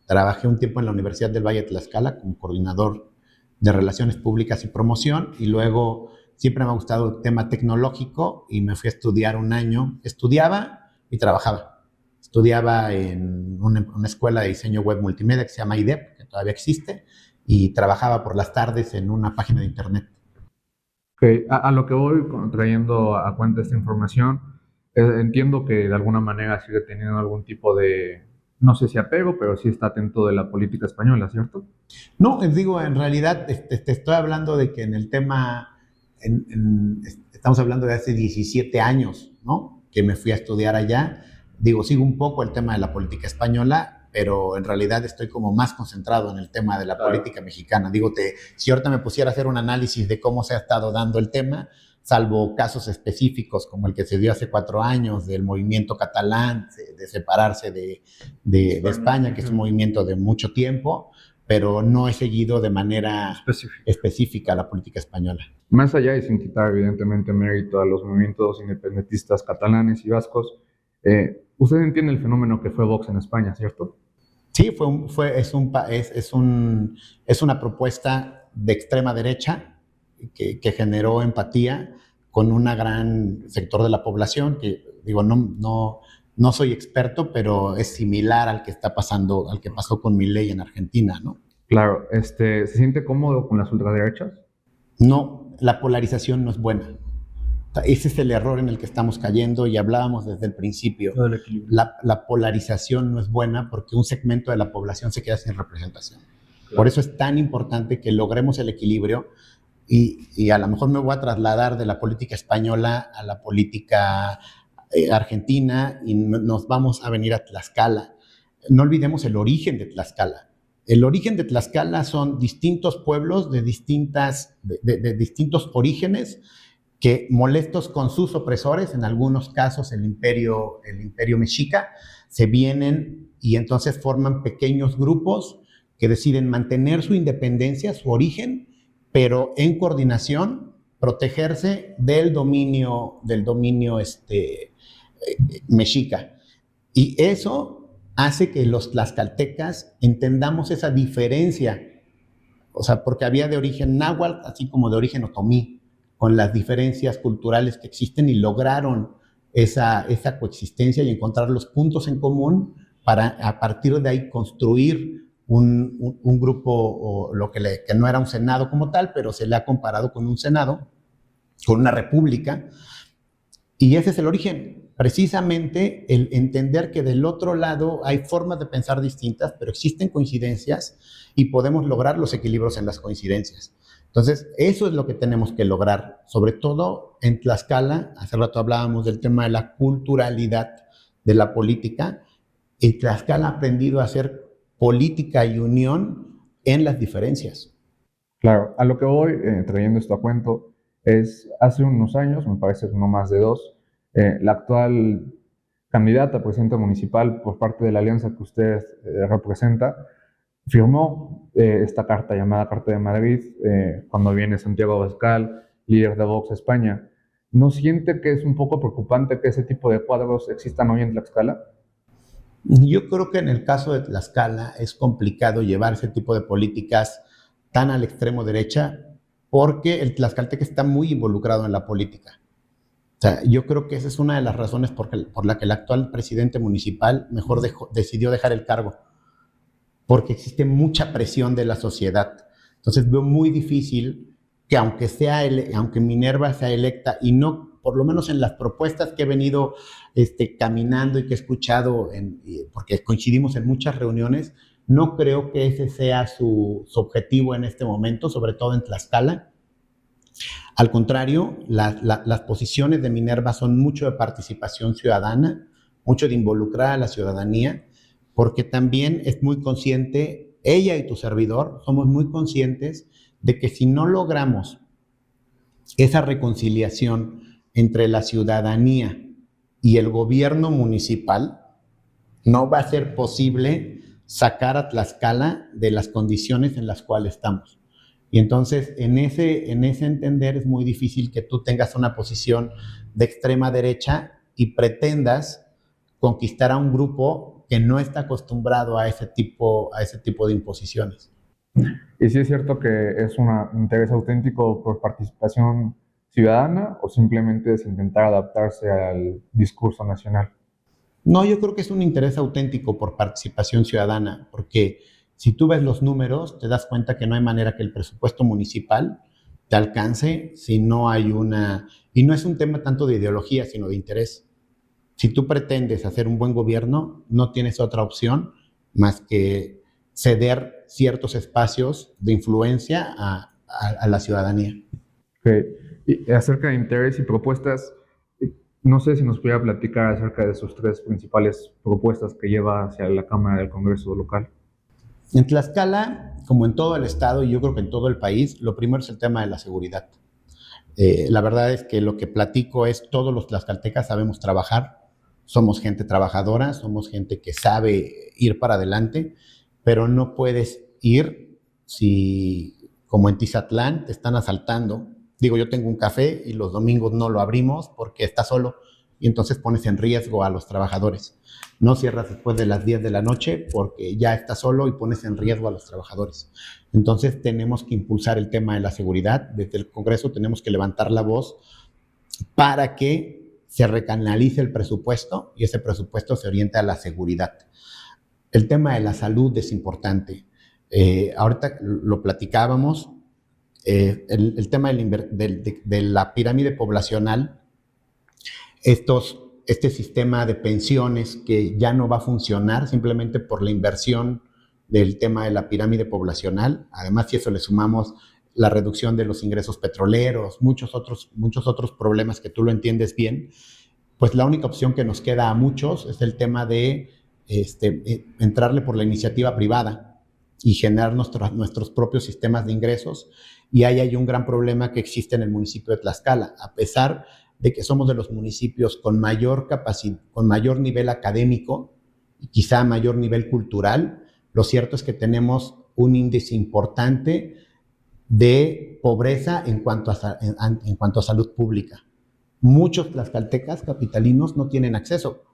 [SPEAKER 2] trabajé un tiempo en la Universidad del Valle de Tlaxcala como coordinador de Relaciones Públicas y Promoción, y luego siempre me ha gustado el tema tecnológico y me fui a estudiar un año. Estudiaba y trabajaba. Estudiaba en una escuela de diseño web multimedia que se llama IDEP, que todavía existe, y trabajaba por las tardes en una página de internet.
[SPEAKER 1] Okay. A lo que voy trayendo a cuenta esta información, entiendo que de alguna manera sigue teniendo algún tipo de, no sé si apego, pero sí está atento de la política española, ¿cierto?
[SPEAKER 2] No, les digo, en realidad te estoy hablando de que en el tema, estamos hablando de hace 17 años, ¿no? Que me fui a estudiar allá. Digo, sigo un poco el tema de la política española, pero en realidad estoy como más concentrado en el tema de la política mexicana. Digo, si ahorita me pusiera a hacer un análisis de cómo se ha estado dando el tema, salvo casos específicos como el que se dio hace 4 años del movimiento catalán, de separarse de España, que es un movimiento de mucho tiempo, pero no he seguido de manera específica la política española.
[SPEAKER 1] Más allá y sin quitar evidentemente mérito a los movimientos independentistas catalanes y vascos, usted entiende el fenómeno que fue Vox en España, ¿cierto?
[SPEAKER 2] Sí, es una propuesta de extrema derecha que generó empatía con un gran sector de la población, que digo, no soy experto, pero es similar al que pasó con Milei en Argentina, ¿no?
[SPEAKER 1] Claro, ¿se siente cómodo con las ultraderechas?
[SPEAKER 2] No, la polarización no es buena. Ese es el error en el que estamos cayendo y hablábamos desde el principio. La polarización no es buena porque un segmento de la población se queda sin representación. Claro. Por eso es tan importante que logremos el equilibrio y a lo mejor me voy a trasladar de la política española a la política argentina y nos vamos a venir a Tlaxcala. No olvidemos el origen de Tlaxcala. El origen de Tlaxcala son distintos pueblos de distintos orígenes que, molestos con sus opresores, en algunos casos el imperio mexica, se vienen y entonces forman pequeños grupos que deciden mantener su independencia, su origen, pero en coordinación protegerse del dominio mexica. Y eso hace que los tlaxcaltecas entendamos esa diferencia, o sea, porque había de origen náhuatl, así como de origen otomí, con las diferencias culturales que existen, y lograron esa coexistencia y encontrar los puntos en común para a partir de ahí construir un grupo, o que no era un senado como tal, pero se le ha comparado con un senado, con una república, y ese es el origen. Precisamente el entender que del otro lado hay formas de pensar distintas, pero existen coincidencias y podemos lograr los equilibrios en las coincidencias. Entonces, eso es lo que tenemos que lograr, sobre todo en Tlaxcala. Hace rato hablábamos del tema de la culturalidad de la política, y Tlaxcala ha aprendido a hacer política y unión en las diferencias.
[SPEAKER 1] Claro, a lo que voy, trayendo esto a cuento, es hace unos años, me parece no más de 2, la actual candidata a presidenta municipal por parte de la alianza que usted representa, firmó esta carta llamada Carta de Madrid cuando viene Santiago Abascal, líder de Vox España. ¿No siente que es un poco preocupante que ese tipo de cuadros existan hoy en Tlaxcala?
[SPEAKER 2] Yo creo que en el caso de Tlaxcala es complicado llevar ese tipo de políticas tan al extremo derecha, porque el tlaxcalteca está muy involucrado en la política. O sea, yo creo que esa es una de las razones por la que el actual presidente municipal mejor decidió dejar el cargo, porque existe mucha presión de la sociedad. Entonces veo muy difícil que aunque Minerva sea electa, y no, por lo menos en las propuestas que he venido caminando y que he escuchado, porque coincidimos en muchas reuniones, no creo que ese sea su objetivo en este momento, sobre todo en Tlaxcala. Al contrario, las posiciones de Minerva son mucho de participación ciudadana, mucho de involucrar a la ciudadanía, porque también es muy consciente, ella y tu servidor, somos muy conscientes de que si no logramos esa reconciliación entre la ciudadanía y el gobierno municipal, no va a ser posible sacar a Tlaxcala de las condiciones en las cuales estamos. Y entonces, en ese entender, es muy difícil que tú tengas una posición de extrema derecha y pretendas conquistar a un grupo que no está acostumbrado a ese tipo de imposiciones.
[SPEAKER 1] ¿Y si es cierto que es un interés auténtico por participación ciudadana o simplemente es intentar adaptarse al discurso nacional?
[SPEAKER 2] No, yo creo que es un interés auténtico por participación ciudadana, porque si tú ves los números, te das cuenta que no hay manera que el presupuesto municipal te alcance si no hay y no es un tema tanto de ideología, sino de interés. Si tú pretendes hacer un buen gobierno, no tienes otra opción más que ceder ciertos espacios de influencia a la ciudadanía.
[SPEAKER 1] Okay. Y acerca de interés y propuestas, no sé si nos pudiera platicar acerca de sus 3 principales propuestas que lleva hacia la Cámara del Congreso local.
[SPEAKER 2] En Tlaxcala, como en todo el estado y yo creo que en todo el país, lo primero es el tema de la seguridad. La verdad es que lo que platico es todos los tlaxcaltecas sabemos trabajar, somos gente trabajadora, somos gente que sabe ir para adelante, pero no puedes ir si, como en Tizatlán, te están asaltando. Digo, yo tengo un café y los domingos no lo abrimos porque está solo, y entonces pones en riesgo a los trabajadores. No cierras después de las 10 de la noche porque ya está solo y pones en riesgo a los trabajadores. Entonces tenemos que impulsar el tema de la seguridad. Desde el Congreso tenemos que levantar la voz para que se recanalice el presupuesto y ese presupuesto se oriente a la seguridad. El tema de la salud es importante. Ahorita lo platicábamos. El tema de la pirámide poblacional, este sistema de pensiones que ya no va a funcionar simplemente por la inversión del tema de la pirámide poblacional. Además, si eso le sumamos la reducción de los ingresos petroleros, muchos otros problemas que tú lo entiendes bien, pues la única opción que nos queda a muchos es el tema de entrarle por la iniciativa privada y generar nuestros propios sistemas de ingresos. Y ahí hay un gran problema que existe en el municipio de Tlaxcala. A pesar de que somos de los municipios con mayor capacidad, con mayor nivel académico y quizá mayor nivel cultural, lo cierto es que tenemos un índice importante de pobreza en cuanto a salud pública. Muchos tlaxcaltecas capitalinos no tienen acceso.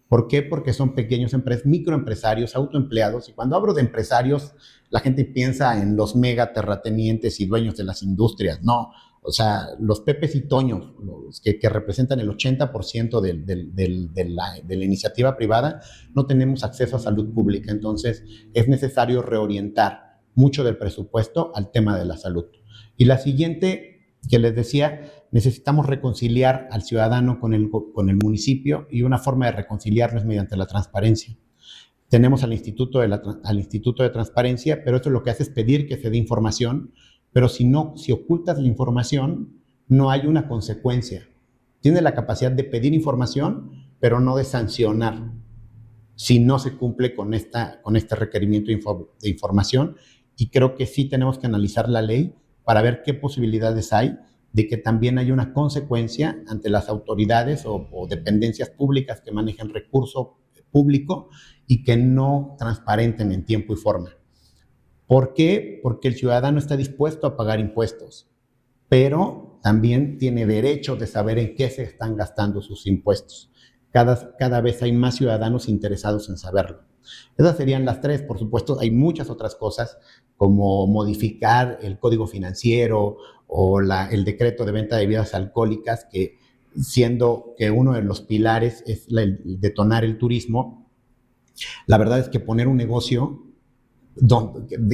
[SPEAKER 2] ¿Por qué? Porque son pequeños microempresarios, autoempleados, y cuando hablo de empresarios, la gente piensa en los mega terratenientes y dueños de las industrias. No, o sea, los Pepes y Toños, los que representan el 80% de la iniciativa privada, no tenemos acceso a salud pública. Entonces, es necesario reorientar mucho del presupuesto al tema de la salud. Y la siguiente, que les decía, necesitamos reconciliar al ciudadano con el municipio, y una forma de reconciliarlo es mediante la transparencia. Tenemos al Instituto de Transparencia, pero esto lo que hace es pedir que se dé información, pero si ocultas la información, no hay una consecuencia. Tiene la capacidad de pedir información, pero no de sancionar si no se cumple con este requerimiento de información, y creo que sí tenemos que analizar la ley para ver qué posibilidades hay de que también haya una consecuencia ante las autoridades o dependencias públicas que manejan recurso público y que no transparenten en tiempo y forma. ¿Por qué? Porque el ciudadano está dispuesto a pagar impuestos, pero también tiene derecho de saber en qué se están gastando sus impuestos. Cada vez hay más ciudadanos interesados en saberlo. Esas serían las tres. Por supuesto, hay muchas otras cosas, como modificar el código financiero o el decreto de venta de bebidas alcohólicas, que siendo que uno de los pilares es el detonar el turismo, la verdad es que poner un negocio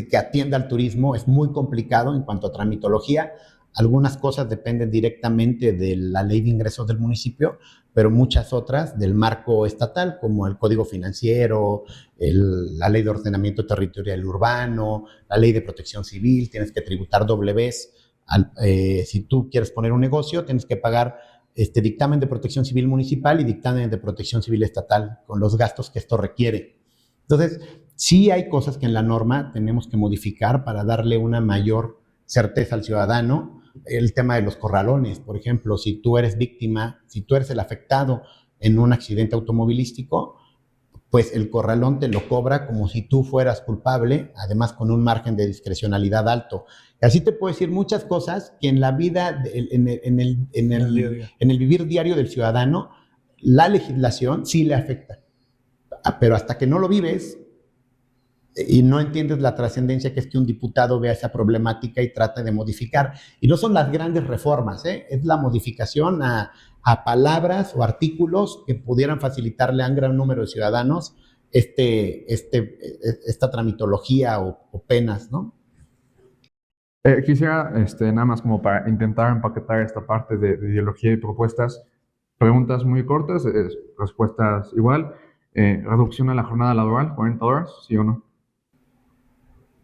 [SPEAKER 2] que atienda al turismo es muy complicado en cuanto a tramitología. Algunas cosas dependen directamente de la ley de ingresos del municipio, pero muchas otras del marco estatal, como el código financiero, la ley de ordenamiento territorial urbano, la ley de protección civil. Tienes que tributar doble vez. Si tú quieres poner un negocio, tienes que pagar dictamen de protección civil municipal y dictamen de protección civil estatal, con los gastos que esto requiere. Entonces, sí hay cosas que en la norma tenemos que modificar para darle una mayor certeza al ciudadano. El tema de los corralones, por ejemplo, si tú eres víctima, si tú eres el afectado en un accidente automovilístico, pues el corralón te lo cobra como si tú fueras culpable, además con un margen de discrecionalidad alto. Y así te puedo decir muchas cosas que en la vida, en el vivir diario del ciudadano, la legislación sí le afecta. Pero hasta que no lo vives y no entiendes la trascendencia que es que un diputado vea esa problemática y trate de modificar. Y no son las grandes reformas, es la modificación a palabras o artículos que pudieran facilitarle a un gran número de ciudadanos esta tramitología o penas, ¿no?
[SPEAKER 1] Quisiera, nada más como para intentar empaquetar esta parte de ideología y propuestas, preguntas muy cortas, respuestas igual. ¿Reducción a la jornada laboral, 40 horas, sí o no?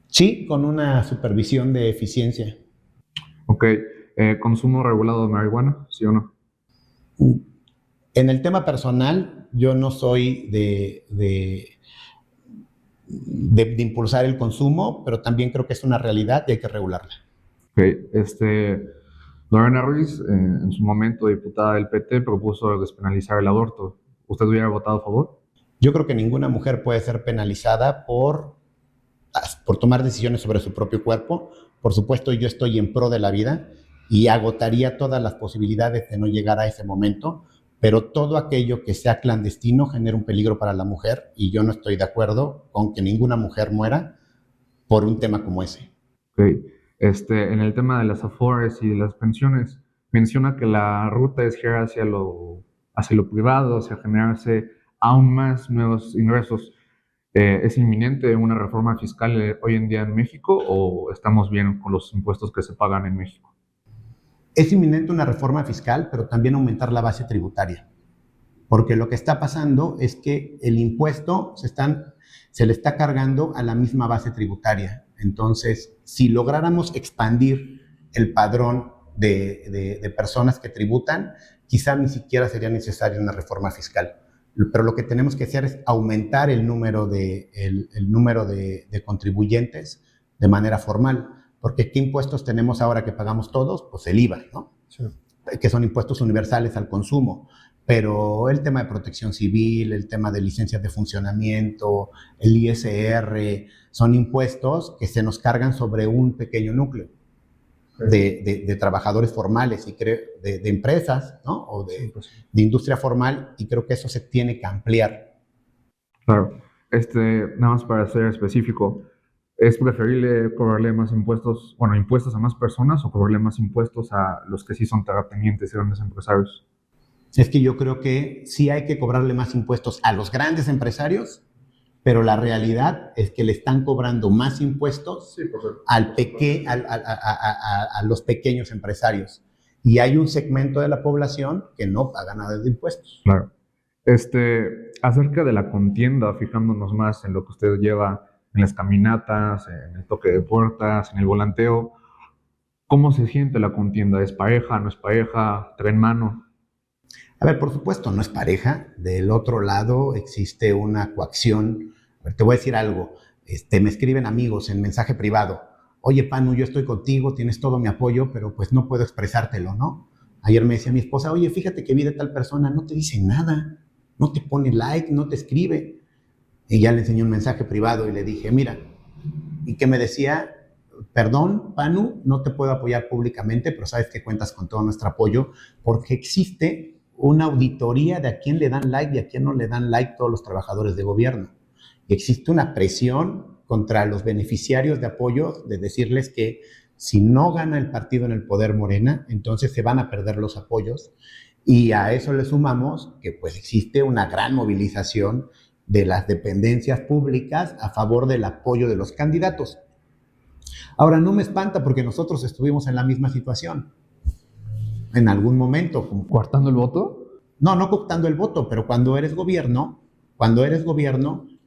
[SPEAKER 2] Sí, con una supervisión de eficiencia.
[SPEAKER 1] Ok. ¿Consumo regulado de marihuana, sí o no?
[SPEAKER 2] En el tema personal, yo no soy de impulsar el consumo, pero también creo que es una realidad y hay que regularla.
[SPEAKER 1] Ok. Lorena Ruiz, en su momento diputada del PT, propuso despenalizar el aborto. ¿Usted hubiera votado a favor?
[SPEAKER 2] Yo creo que ninguna mujer puede ser penalizada por tomar decisiones sobre su propio cuerpo. Por supuesto, yo estoy en pro de la vida y agotaría todas las posibilidades de no llegar a ese momento, pero todo aquello que sea clandestino genera un peligro para la mujer, y yo no estoy de acuerdo con que ninguna mujer muera por un tema como ese.
[SPEAKER 1] Ok. En el tema de las afores y de las pensiones, menciona que la ruta es girar hacia lo privado, hacia generarse aún más nuevos ingresos. ¿Es inminente una reforma fiscal hoy en día en México o estamos bien con los impuestos que se pagan en México?
[SPEAKER 2] Es inminente una reforma fiscal, pero también aumentar la base tributaria, porque lo que está pasando es que el impuesto se le está cargando a la misma base tributaria. Entonces, si lográramos expandir el padrón de personas que tributan, quizá ni siquiera sería necesaria una reforma fiscal. Pero lo que tenemos que hacer es aumentar el número de contribuyentes de manera formal, porque ¿qué impuestos tenemos ahora que pagamos todos? Pues el IVA, ¿no? Sí. que son impuestos universales al consumo. Pero el tema de protección civil, el tema de licencias de funcionamiento, el ISR, son impuestos que se nos cargan sobre un pequeño núcleo de trabajadores formales y de empresas, ¿no? O de industria formal, y creo que eso se tiene que ampliar.
[SPEAKER 1] Claro. Nada más para ser específico, ¿es preferible cobrarle más impuestos, bueno, impuestos a más personas o cobrarle más impuestos a los que sí son terratenientes y grandes empresarios?
[SPEAKER 2] Es que yo creo que sí hay que cobrarle más impuestos a los grandes empresarios, pero la realidad es que le están cobrando más impuestos a los pequeños empresarios. Y hay un segmento de la población que no paga nada de impuestos.
[SPEAKER 1] Claro. Acerca de la contienda, fijándonos más en lo que usted lleva en las caminatas, en el toque de puertas, en el volanteo, ¿cómo se siente la contienda? ¿Es pareja, no es pareja, tren mano?
[SPEAKER 2] A ver, por supuesto, no es pareja. Del otro lado existe una coacción. A ver, te voy a decir algo. Me escriben amigos en mensaje privado. Oye, Panu, yo estoy contigo, tienes todo mi apoyo, pero pues no puedo expresártelo, ¿no? Ayer me decía mi esposa, oye, fíjate que vi de tal persona, no te dice nada, no te pone like, no te escribe. Y ya le enseñé un mensaje privado y le dije, mira, y que me decía, perdón, Panu, no te puedo apoyar públicamente, pero sabes que cuentas con todo nuestro apoyo, porque existe una auditoría de a quién le dan like y a quién no le dan like todos los trabajadores de gobierno. Y existe una presión contra los beneficiarios de apoyo de decirles que si no gana el partido en el poder Morena, entonces se van a perder los apoyos. Y a eso le sumamos que pues existe una gran movilización de las dependencias públicas a favor del apoyo de los candidatos. Ahora, no me espanta porque nosotros estuvimos en la misma situación. En algún momento.
[SPEAKER 1] ¿Coartando el voto?
[SPEAKER 2] No coartando el voto, pero cuando eres gobierno,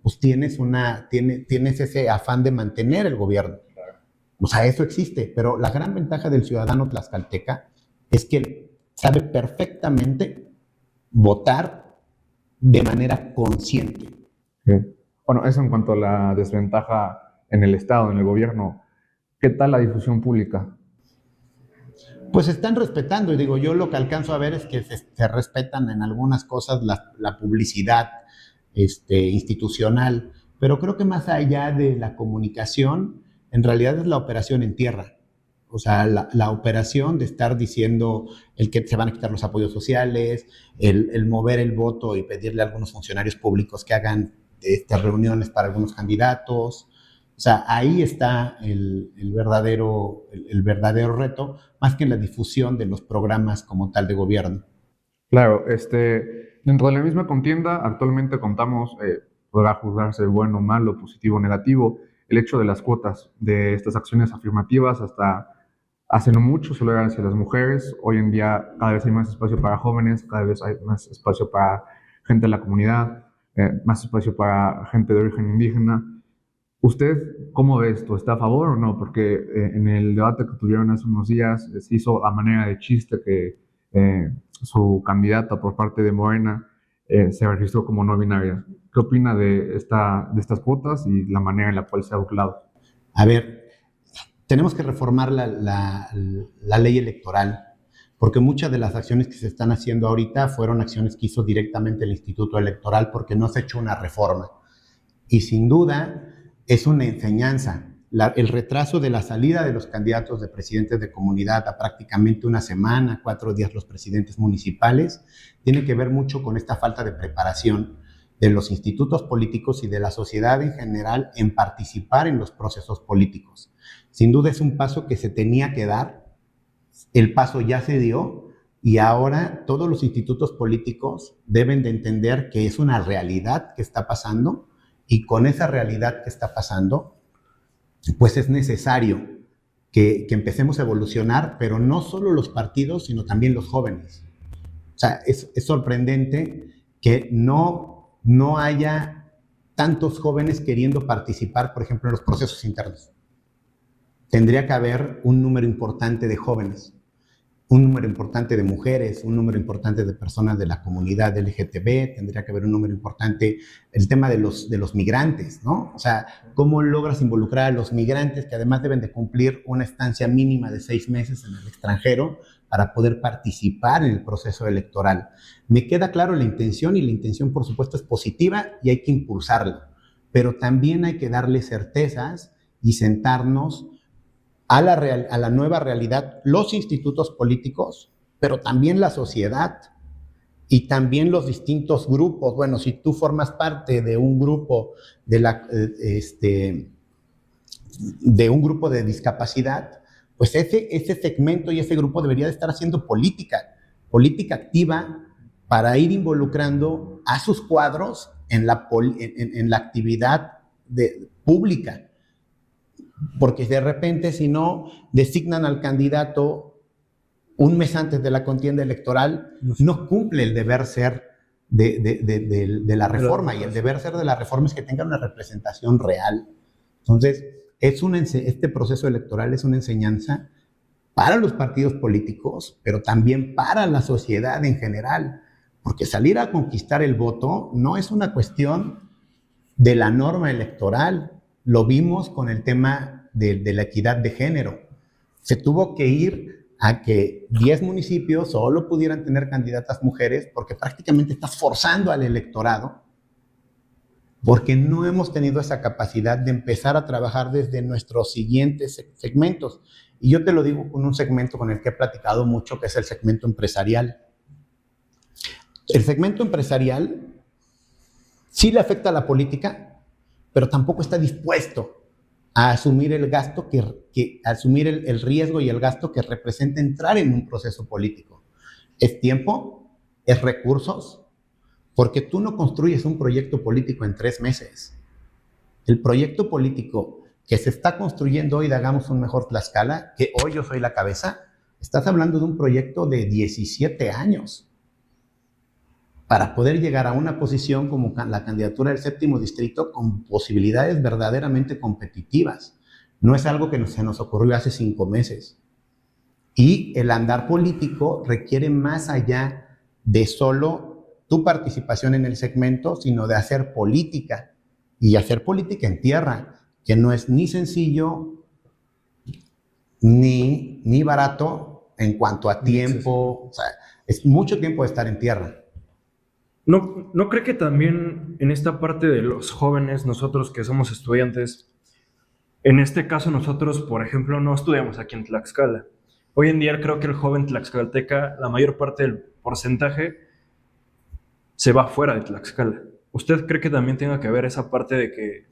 [SPEAKER 2] pues tienes ese afán de mantener el gobierno. O sea, eso existe, pero la gran ventaja del ciudadano tlaxcalteca es que sabe perfectamente votar de manera consciente.
[SPEAKER 1] Sí. Bueno, eso en cuanto a la desventaja en el Estado, en el gobierno. ¿Qué tal la difusión pública?
[SPEAKER 2] Pues se están respetando, y digo, yo lo que alcanzo a ver es que se respetan en algunas cosas la publicidad institucional, pero creo que más allá de la comunicación, en realidad es la operación en tierra. O sea, la operación de estar diciendo el que se van a quitar los apoyos sociales, el mover el voto y pedirle a algunos funcionarios públicos que hagan reuniones para algunos candidatos. O sea, ahí está el verdadero reto, más que en la difusión de los programas como tal de gobierno.
[SPEAKER 1] Claro, dentro de la misma contienda actualmente contamos, podrá juzgarse bueno, malo, positivo, negativo, el hecho de las cuotas, de estas acciones afirmativas hasta hace no mucho solo eran hacia las mujeres. Hoy en día cada vez hay más espacio para jóvenes, cada vez hay más espacio para gente de la comunidad, más espacio para gente de origen indígena. ¿Usted cómo ve esto? ¿Está a favor o no? Porque en el debate que tuvieron hace unos días se hizo a manera de chiste que su candidata por parte de Morena se registró como no binaria. ¿Qué opina de estas cuotas y la manera en la cual se ha burlado?
[SPEAKER 2] A ver, tenemos que reformar la ley electoral, porque muchas de las acciones que se están haciendo ahorita fueron acciones que hizo directamente el Instituto Electoral porque no se ha hecho una reforma. Y sin duda es una enseñanza. El retraso de la salida de los candidatos de presidentes de comunidad a prácticamente una semana, 4 días los presidentes municipales, tiene que ver mucho con esta falta de preparación de los institutos políticos y de la sociedad en general en participar en los procesos políticos. Sin duda es un paso que se tenía que dar, el paso ya se dio y ahora todos los institutos políticos deben de entender que es una realidad que está pasando y con esa realidad que está pasando, pues es necesario que empecemos a evolucionar, pero no solo los partidos, sino también los jóvenes. O sea, es sorprendente que no haya tantos jóvenes queriendo participar, por ejemplo, en los procesos internos. Tendría que haber un número importante de jóvenes, un número importante de mujeres, un número importante de personas de la comunidad LGTB, tendría que haber un número importante, el tema de los migrantes, ¿no? O sea, ¿cómo logras involucrar a los migrantes que además deben de cumplir una estancia mínima de 6 meses en el extranjero para poder participar en el proceso electoral. Me queda claro la intención, y la intención, por supuesto, es positiva y hay que impulsarla, pero también hay que darle certezas y sentarnos a la nueva realidad, los institutos políticos, pero también la sociedad y también los distintos grupos. Bueno, si tú formas parte de un grupo de un grupo de discapacidad, pues ese segmento y ese grupo debería de estar haciendo política activa para ir involucrando a sus cuadros en la actividad pública. Porque de repente, si no designan al candidato un mes antes de la contienda electoral, no cumple el deber ser de la reforma, y el deber ser de la reforma es que tenga una representación real. Entonces, este proceso electoral es una enseñanza para los partidos políticos, pero también para la sociedad en general, porque salir a conquistar el voto no es una cuestión de la norma electoral. Lo vimos con el tema de la equidad de género. Se tuvo que ir a que 10 municipios solo pudieran tener candidatas mujeres, porque prácticamente estás forzando al electorado, porque no hemos tenido esa capacidad de empezar a trabajar desde nuestros siguientes segmentos. Y yo te lo digo con un segmento con el que he platicado mucho, que es el segmento empresarial. El segmento empresarial sí le afecta a la política, pero tampoco está dispuesto a asumir el gasto asumir el riesgo y el gasto que representa entrar en un proceso político. Es tiempo, es recursos, porque tú no construyes un proyecto político en 3 meses. El proyecto político que se está construyendo hoy de Hagamos un Mejor Tlaxcala, que hoy yo soy la cabeza, estás hablando de un proyecto de 17 años para poder llegar a una posición como la candidatura del 7º distrito con posibilidades verdaderamente competitivas. No es algo que se nos ocurrió hace 5 meses. Y el andar político requiere más allá de solo tu participación en el segmento, sino de hacer política, y hacer política en tierra, que no es ni sencillo ni barato en cuanto a tiempo. O sea, es mucho tiempo de estar en tierra.
[SPEAKER 3] ¿No cree que también en esta parte de los jóvenes, nosotros que somos estudiantes, en este caso nosotros, por ejemplo, no estudiamos aquí en Tlaxcala? Hoy en día creo que el joven tlaxcalteca, la mayor parte del porcentaje se va fuera de Tlaxcala. ¿Usted cree que también tenga que ver esa parte de que,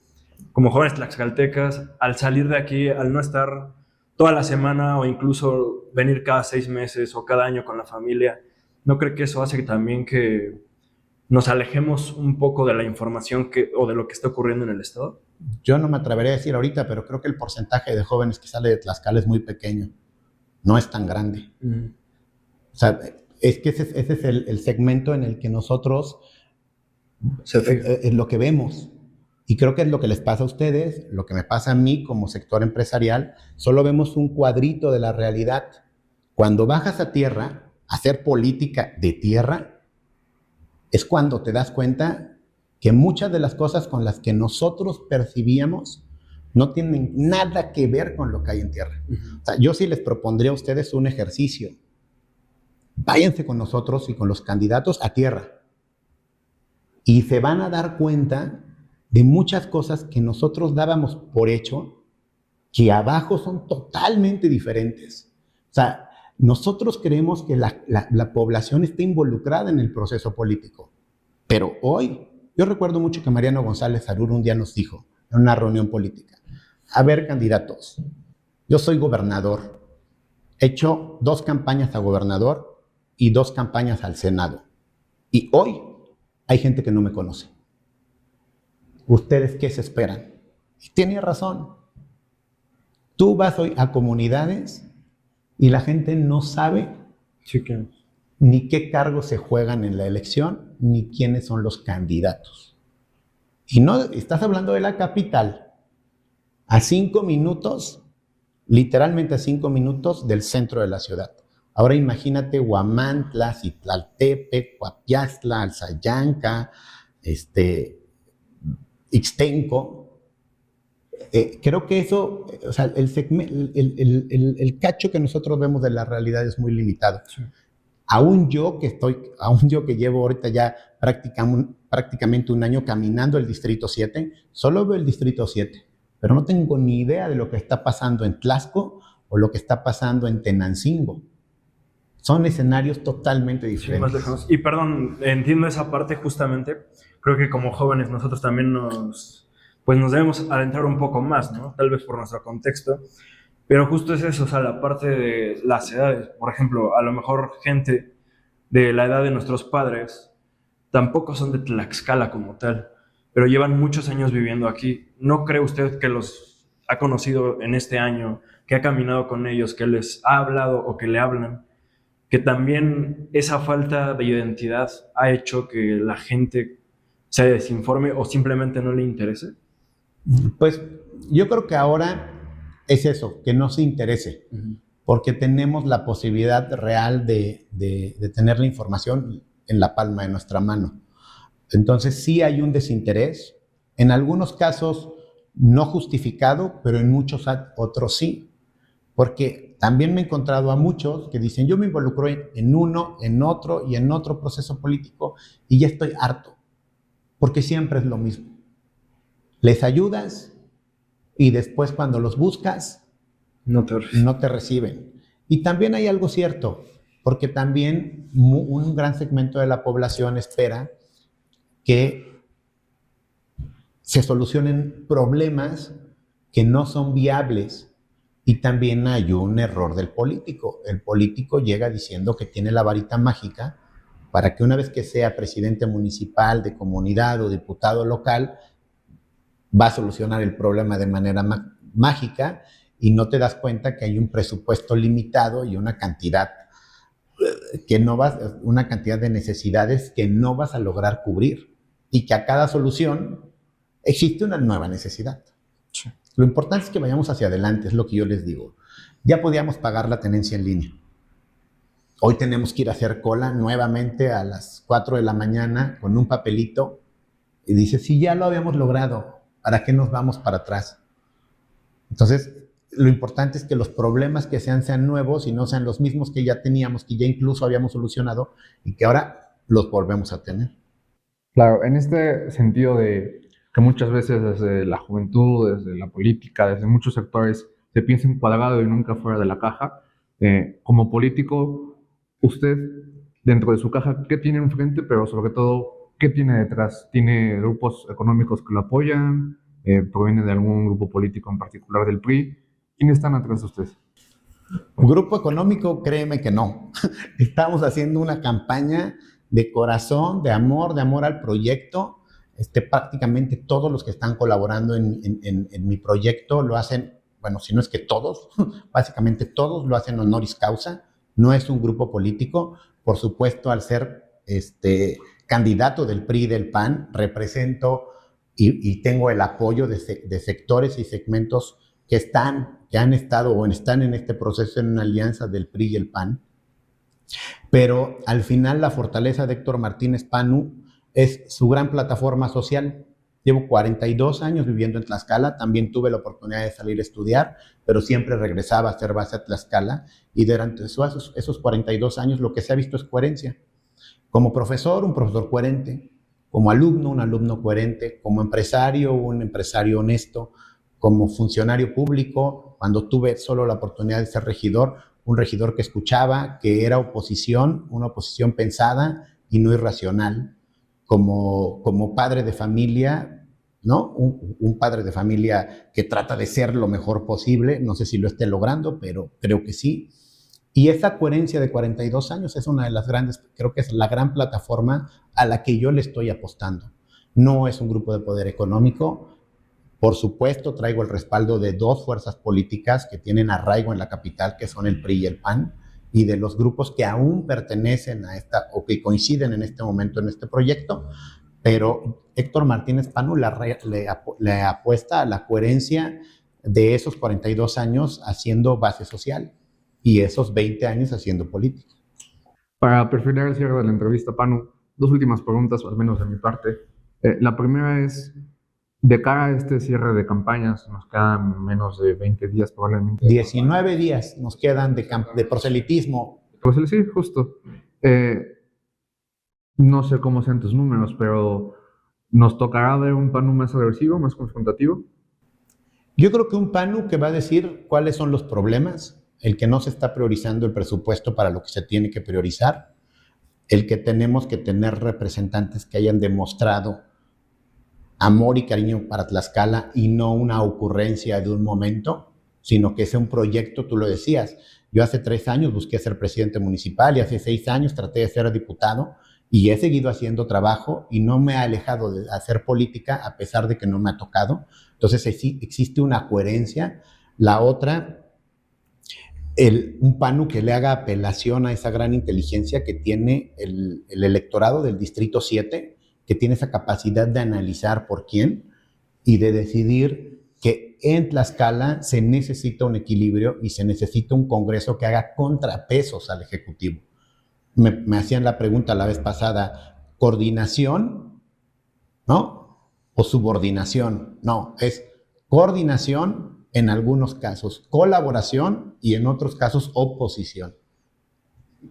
[SPEAKER 3] como jóvenes tlaxcaltecas, al salir de aquí, al no estar toda la semana o incluso venir cada 6 meses o cada año con la familia, ¿no cree que eso hace también que nos alejemos un poco de la información o de lo que está ocurriendo en el estado?
[SPEAKER 2] Yo no me atrevería a decir ahorita, pero creo que el porcentaje de jóvenes que sale de Tlaxcala es muy pequeño. No es tan grande. O sea, es que ese es el segmento en el que nosotros es lo que vemos. Y creo que es lo que les pasa a ustedes, lo que me pasa a mí como sector empresarial. Solo vemos un cuadrito de la realidad. Cuando bajas a tierra, a hacer política de tierra, es cuando te das cuenta que muchas de las cosas con las que nosotros percibíamos no tienen nada que ver con lo que hay en tierra. O sea, yo sí les propondría a ustedes un ejercicio. Váyanse con nosotros y con los candidatos a tierra, y se van a dar cuenta de muchas cosas que nosotros dábamos por hecho, que abajo son totalmente diferentes. O sea, nosotros creemos que la población está involucrada en el proceso político, pero hoy, yo recuerdo mucho que Mariano González Arur un día nos dijo, en una reunión política: a ver, candidatos, yo soy gobernador, he hecho 2 campañas a gobernador y 2 campañas al Senado, y hoy hay gente que no me conoce. ¿Ustedes qué se esperan? Y tiene razón. Tú vas hoy a comunidades y la gente no sabe ni qué cargos se juegan en la elección, ni quiénes son los candidatos. Y no estás hablando de la capital, a 5 minutos, literalmente a 5 minutos del centro de la ciudad. Ahora imagínate Huamantla, Citlaltepec, Coapiaxtla, Alzayanca, Ixtenco. Creo que eso, o sea, el cacho que nosotros vemos de la realidad es muy limitado.
[SPEAKER 3] Sí.
[SPEAKER 2] Aún yo que llevo ahorita ya prácticamente un año caminando el Distrito 7, solo veo el Distrito 7, pero no tengo ni idea de lo que está pasando en Tlaxco o lo que está pasando en Tenancingo. Son escenarios totalmente diferentes.
[SPEAKER 3] Sí, más lejanos. Y perdón, entiendo esa parte justamente. Creo que como jóvenes nosotros también pues nos debemos adentrar un poco más, ¿no? Tal vez por nuestro contexto. Pero justo es eso, o sea, la parte de las edades. Por ejemplo, a lo mejor gente de la edad de nuestros padres tampoco son de Tlaxcala como tal, pero llevan muchos años viviendo aquí. ¿No cree usted que los ha conocido en este año, que ha caminado con ellos, que les ha hablado o que le hablan, que también esa falta de identidad ha hecho que la gente se desinforme o simplemente no le interese?
[SPEAKER 2] Pues yo creo que ahora es eso, que no se interese, porque tenemos la posibilidad real de tener la información en la palma de nuestra mano. Entonces sí hay un desinterés, en algunos casos no justificado, pero en muchos otros sí, porque también me he encontrado a muchos que dicen, yo me involucro en uno, en otro y en otro proceso político y ya estoy harto, porque siempre es lo mismo. Les ayudas y después cuando los buscas,
[SPEAKER 3] No te
[SPEAKER 2] no te reciben. Y también hay algo cierto, porque también un gran segmento de la población espera que se solucionen problemas que no son viables. Y también hay un error del político. El político llega diciendo que tiene la varita mágica para que una vez que sea presidente municipal, de comunidad o diputado local, va a solucionar el problema de manera mágica y no te das cuenta que hay un presupuesto limitado y una cantidad una cantidad de necesidades que no vas a lograr cubrir y que a cada solución existe una nueva necesidad.
[SPEAKER 3] Sí.
[SPEAKER 2] Lo importante es que vayamos hacia adelante, es lo que yo les digo. Ya podíamos pagar la tenencia en línea. Hoy tenemos que ir a hacer cola nuevamente a las 4 de la mañana con un papelito y dice, si ya lo habíamos logrado, ¿para qué nos vamos para atrás? Entonces, lo importante es que los problemas que sean nuevos y no sean los mismos que ya teníamos, que ya incluso habíamos solucionado y que ahora los volvemos a tener.
[SPEAKER 1] Claro, en este sentido de que muchas veces desde la juventud, desde la política, desde muchos sectores se piensa en cuadrado y nunca fuera de la caja, como político, usted dentro de su caja, ¿qué tiene enfrente? Pero sobre todo, ¿qué tiene detrás? ¿Tiene grupos económicos que lo apoyan? ¿Proviene de algún grupo político en particular del PRI? ¿Quiénes están atrás de usted?
[SPEAKER 2] Grupo económico, créeme que no. Estamos haciendo una campaña de corazón, de amor al proyecto. Prácticamente todos los que están colaborando en mi proyecto lo hacen, bueno, si no es que todos, básicamente todos lo hacen honoris causa. No es un grupo político. Por supuesto, al ser candidato del PRI y del PAN, represento y tengo el apoyo de sectores y segmentos que han estado o están en este proceso en una alianza del PRI y el PAN. Pero al final la fortaleza de Héctor Martínez Panu es su gran plataforma social. Llevo 42 años viviendo en Tlaxcala, también tuve la oportunidad de salir a estudiar, pero siempre regresaba a hacer base a Tlaxcala y durante esos 42 años lo que se ha visto es coherencia. Como profesor, un profesor coherente, como alumno, un alumno coherente, como empresario, un empresario honesto, como funcionario público, cuando tuve solo la oportunidad de ser regidor, un regidor que escuchaba, que era oposición, una oposición pensada y no irracional, como padre de familia, ¿no? Un padre de familia que trata de ser lo mejor posible, no sé si lo esté logrando, pero creo que sí. Y esa coherencia de 42 años es una de las grandes, creo que es la gran plataforma a la que yo le estoy apostando. No es un grupo de poder económico. Por supuesto, traigo el respaldo de dos fuerzas políticas que tienen arraigo en la capital, que son el PRI y el PAN, y de los grupos que aún pertenecen a esta o que coinciden en este momento en este proyecto, pero Héctor Martínez Panu le apuesta a la coherencia de esos 42 años haciendo base social y esos 20 años haciendo política.
[SPEAKER 1] Para perfilar el cierre de la entrevista, Panu, dos últimas preguntas, o al menos de mi parte. La primera es, De cara a este cierre de campañas, nos quedan menos de 20 días probablemente.
[SPEAKER 2] 19 días nos quedan de proselitismo.
[SPEAKER 1] Pues sí, justo. No sé cómo sean tus números, pero ¿nos tocará ver un PANU más agresivo, más confrontativo?
[SPEAKER 2] Yo creo que un PANU que va a decir cuáles son los problemas, el que no se está priorizando el presupuesto para lo que se tiene que priorizar, el que tenemos que tener representantes que hayan demostrado amor y cariño para Tlaxcala y no una ocurrencia de un momento, sino que sea un proyecto, tú lo decías. Yo hace 3 años busqué ser presidente municipal y hace 6 años traté de ser diputado y he seguido haciendo trabajo y no me he alejado de hacer política a pesar de que no me ha tocado. Entonces existe una coherencia. La otra, un PANU que le haga apelación a esa gran inteligencia que tiene el electorado del Distrito 7, que tiene esa capacidad de analizar por quién y de decidir que en Tlaxcala se necesita un equilibrio y se necesita un Congreso que haga contrapesos al Ejecutivo. Me hacían la pregunta la vez pasada, ¿coordinación, no? ¿O subordinación? No, es coordinación en algunos casos, colaboración y en otros casos oposición.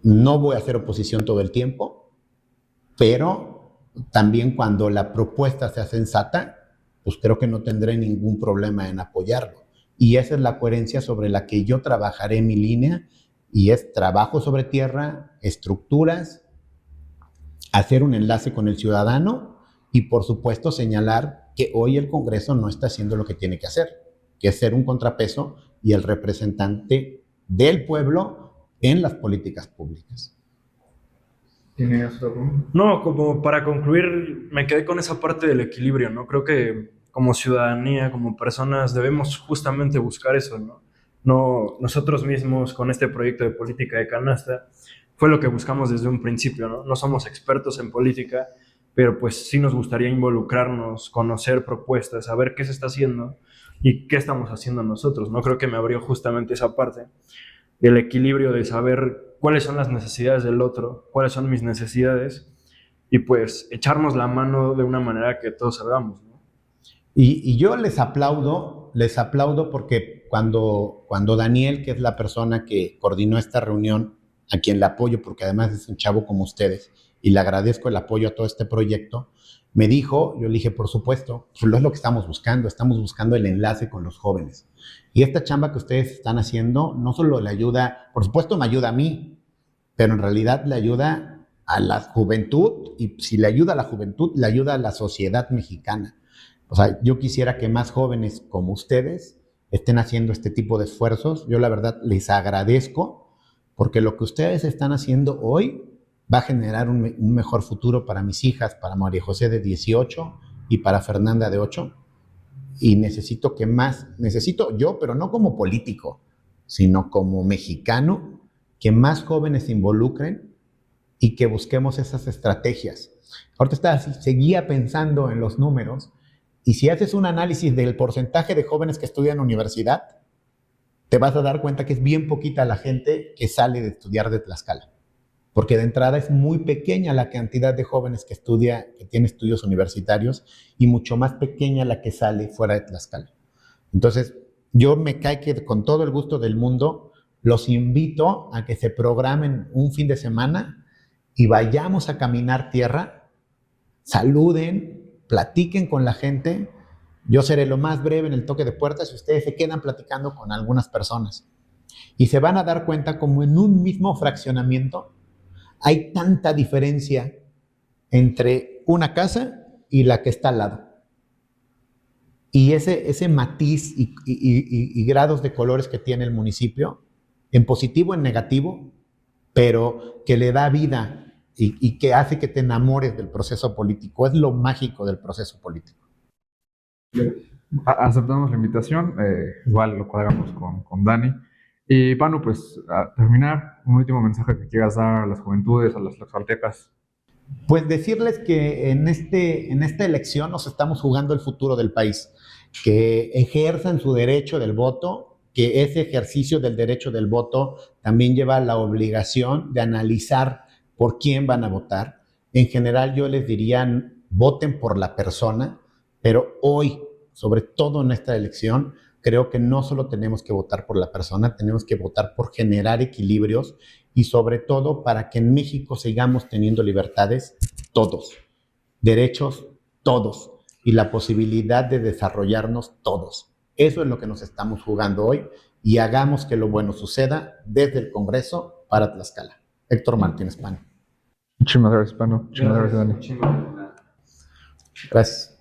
[SPEAKER 2] No voy a hacer oposición todo el tiempo, pero también cuando la propuesta sea sensata, pues creo que no tendré ningún problema en apoyarlo. Y esa es la coherencia sobre la que yo trabajaré en mi línea, y es trabajo sobre tierra, estructuras, hacer un enlace con el ciudadano y, por supuesto, señalar que hoy el Congreso no está haciendo lo que tiene que hacer, que es ser un contrapeso y el representante del pueblo en las políticas públicas.
[SPEAKER 1] ¿Tienes otro punto?
[SPEAKER 3] No, como para concluir, me quedé con esa parte del equilibrio, ¿no? Creo que como ciudadanía, como personas, debemos justamente buscar eso, ¿no? No, nosotros mismos con este proyecto de política de canasta, fue lo que buscamos desde un principio, ¿no? No somos expertos en política, pero pues sí nos gustaría involucrarnos, conocer propuestas, saber qué se está haciendo y qué estamos haciendo nosotros, ¿no? Creo que me abrió justamente esa parte del equilibrio de saber cuáles son las necesidades del otro, cuáles son mis necesidades y pues echarnos la mano de una manera que todos salgamos, ¿no?
[SPEAKER 2] Y yo les aplaudo porque cuando Daniel, que es la persona que coordinó esta reunión, a quien le apoyo porque además es un chavo como ustedes y le agradezco el apoyo a todo este proyecto, me dijo, yo le dije, por supuesto, pues es lo que estamos buscando el enlace con los jóvenes. Y esta chamba que ustedes están haciendo no solo le ayuda, por supuesto me ayuda a mí, pero en realidad le ayuda a la juventud, y si le ayuda a la juventud, le ayuda a la sociedad mexicana. O sea, yo quisiera que más jóvenes como ustedes estén haciendo este tipo de esfuerzos. Yo la verdad les agradezco porque lo que ustedes están haciendo hoy va a generar un mejor futuro para mis hijas, para María José de 18 y para Fernanda de 8. Y necesito yo, pero no como político, sino como mexicano, que más jóvenes se involucren y que busquemos esas estrategias. Ahorita seguía pensando en los números, y si haces un análisis del porcentaje de jóvenes que estudian en universidad, te vas a dar cuenta que es bien poquita la gente que sale de estudiar de Tlaxcala, porque de entrada es muy pequeña la cantidad de jóvenes que tiene estudios universitarios y mucho más pequeña la que sale fuera de Tlaxcala. Entonces, yo me cae que con todo el gusto del mundo los invito a que se programen un fin de semana y vayamos a caminar tierra, saluden, platiquen con la gente. Yo seré lo más breve en el toque de puertas y ustedes se quedan platicando con algunas personas. Y se van a dar cuenta como en un mismo fraccionamiento hay tanta diferencia entre una casa y la que está al lado. Y ese matiz y grados de colores que tiene el municipio, en positivo, en negativo, pero que le da vida y que hace que te enamores del proceso político. Es lo mágico del proceso político.
[SPEAKER 1] Aceptamos la invitación, igual lo cuadramos con Dani. Y Panu, pues a terminar, un último mensaje que quieras dar a las juventudes, a las tlaxcaltecas.
[SPEAKER 2] Pues decirles que en esta elección nos estamos jugando el futuro del país, que ejerzan su derecho del voto, que ese ejercicio del derecho del voto también lleva la obligación de analizar por quién van a votar. En general yo les diría, voten por la persona, pero hoy sobre todo en esta elección, creo que no solo tenemos que votar por la persona, tenemos que votar por generar equilibrios y sobre todo para que en México sigamos teniendo libertades todos, derechos todos y la posibilidad de desarrollarnos todos. Eso es lo que nos estamos jugando hoy y hagamos que lo bueno suceda desde el Congreso para Tlaxcala. Héctor Martínez Pano.
[SPEAKER 1] Muchísimas gracias, Pano. Muchísimas gracias, Dani.
[SPEAKER 3] Chingón.
[SPEAKER 2] Gracias.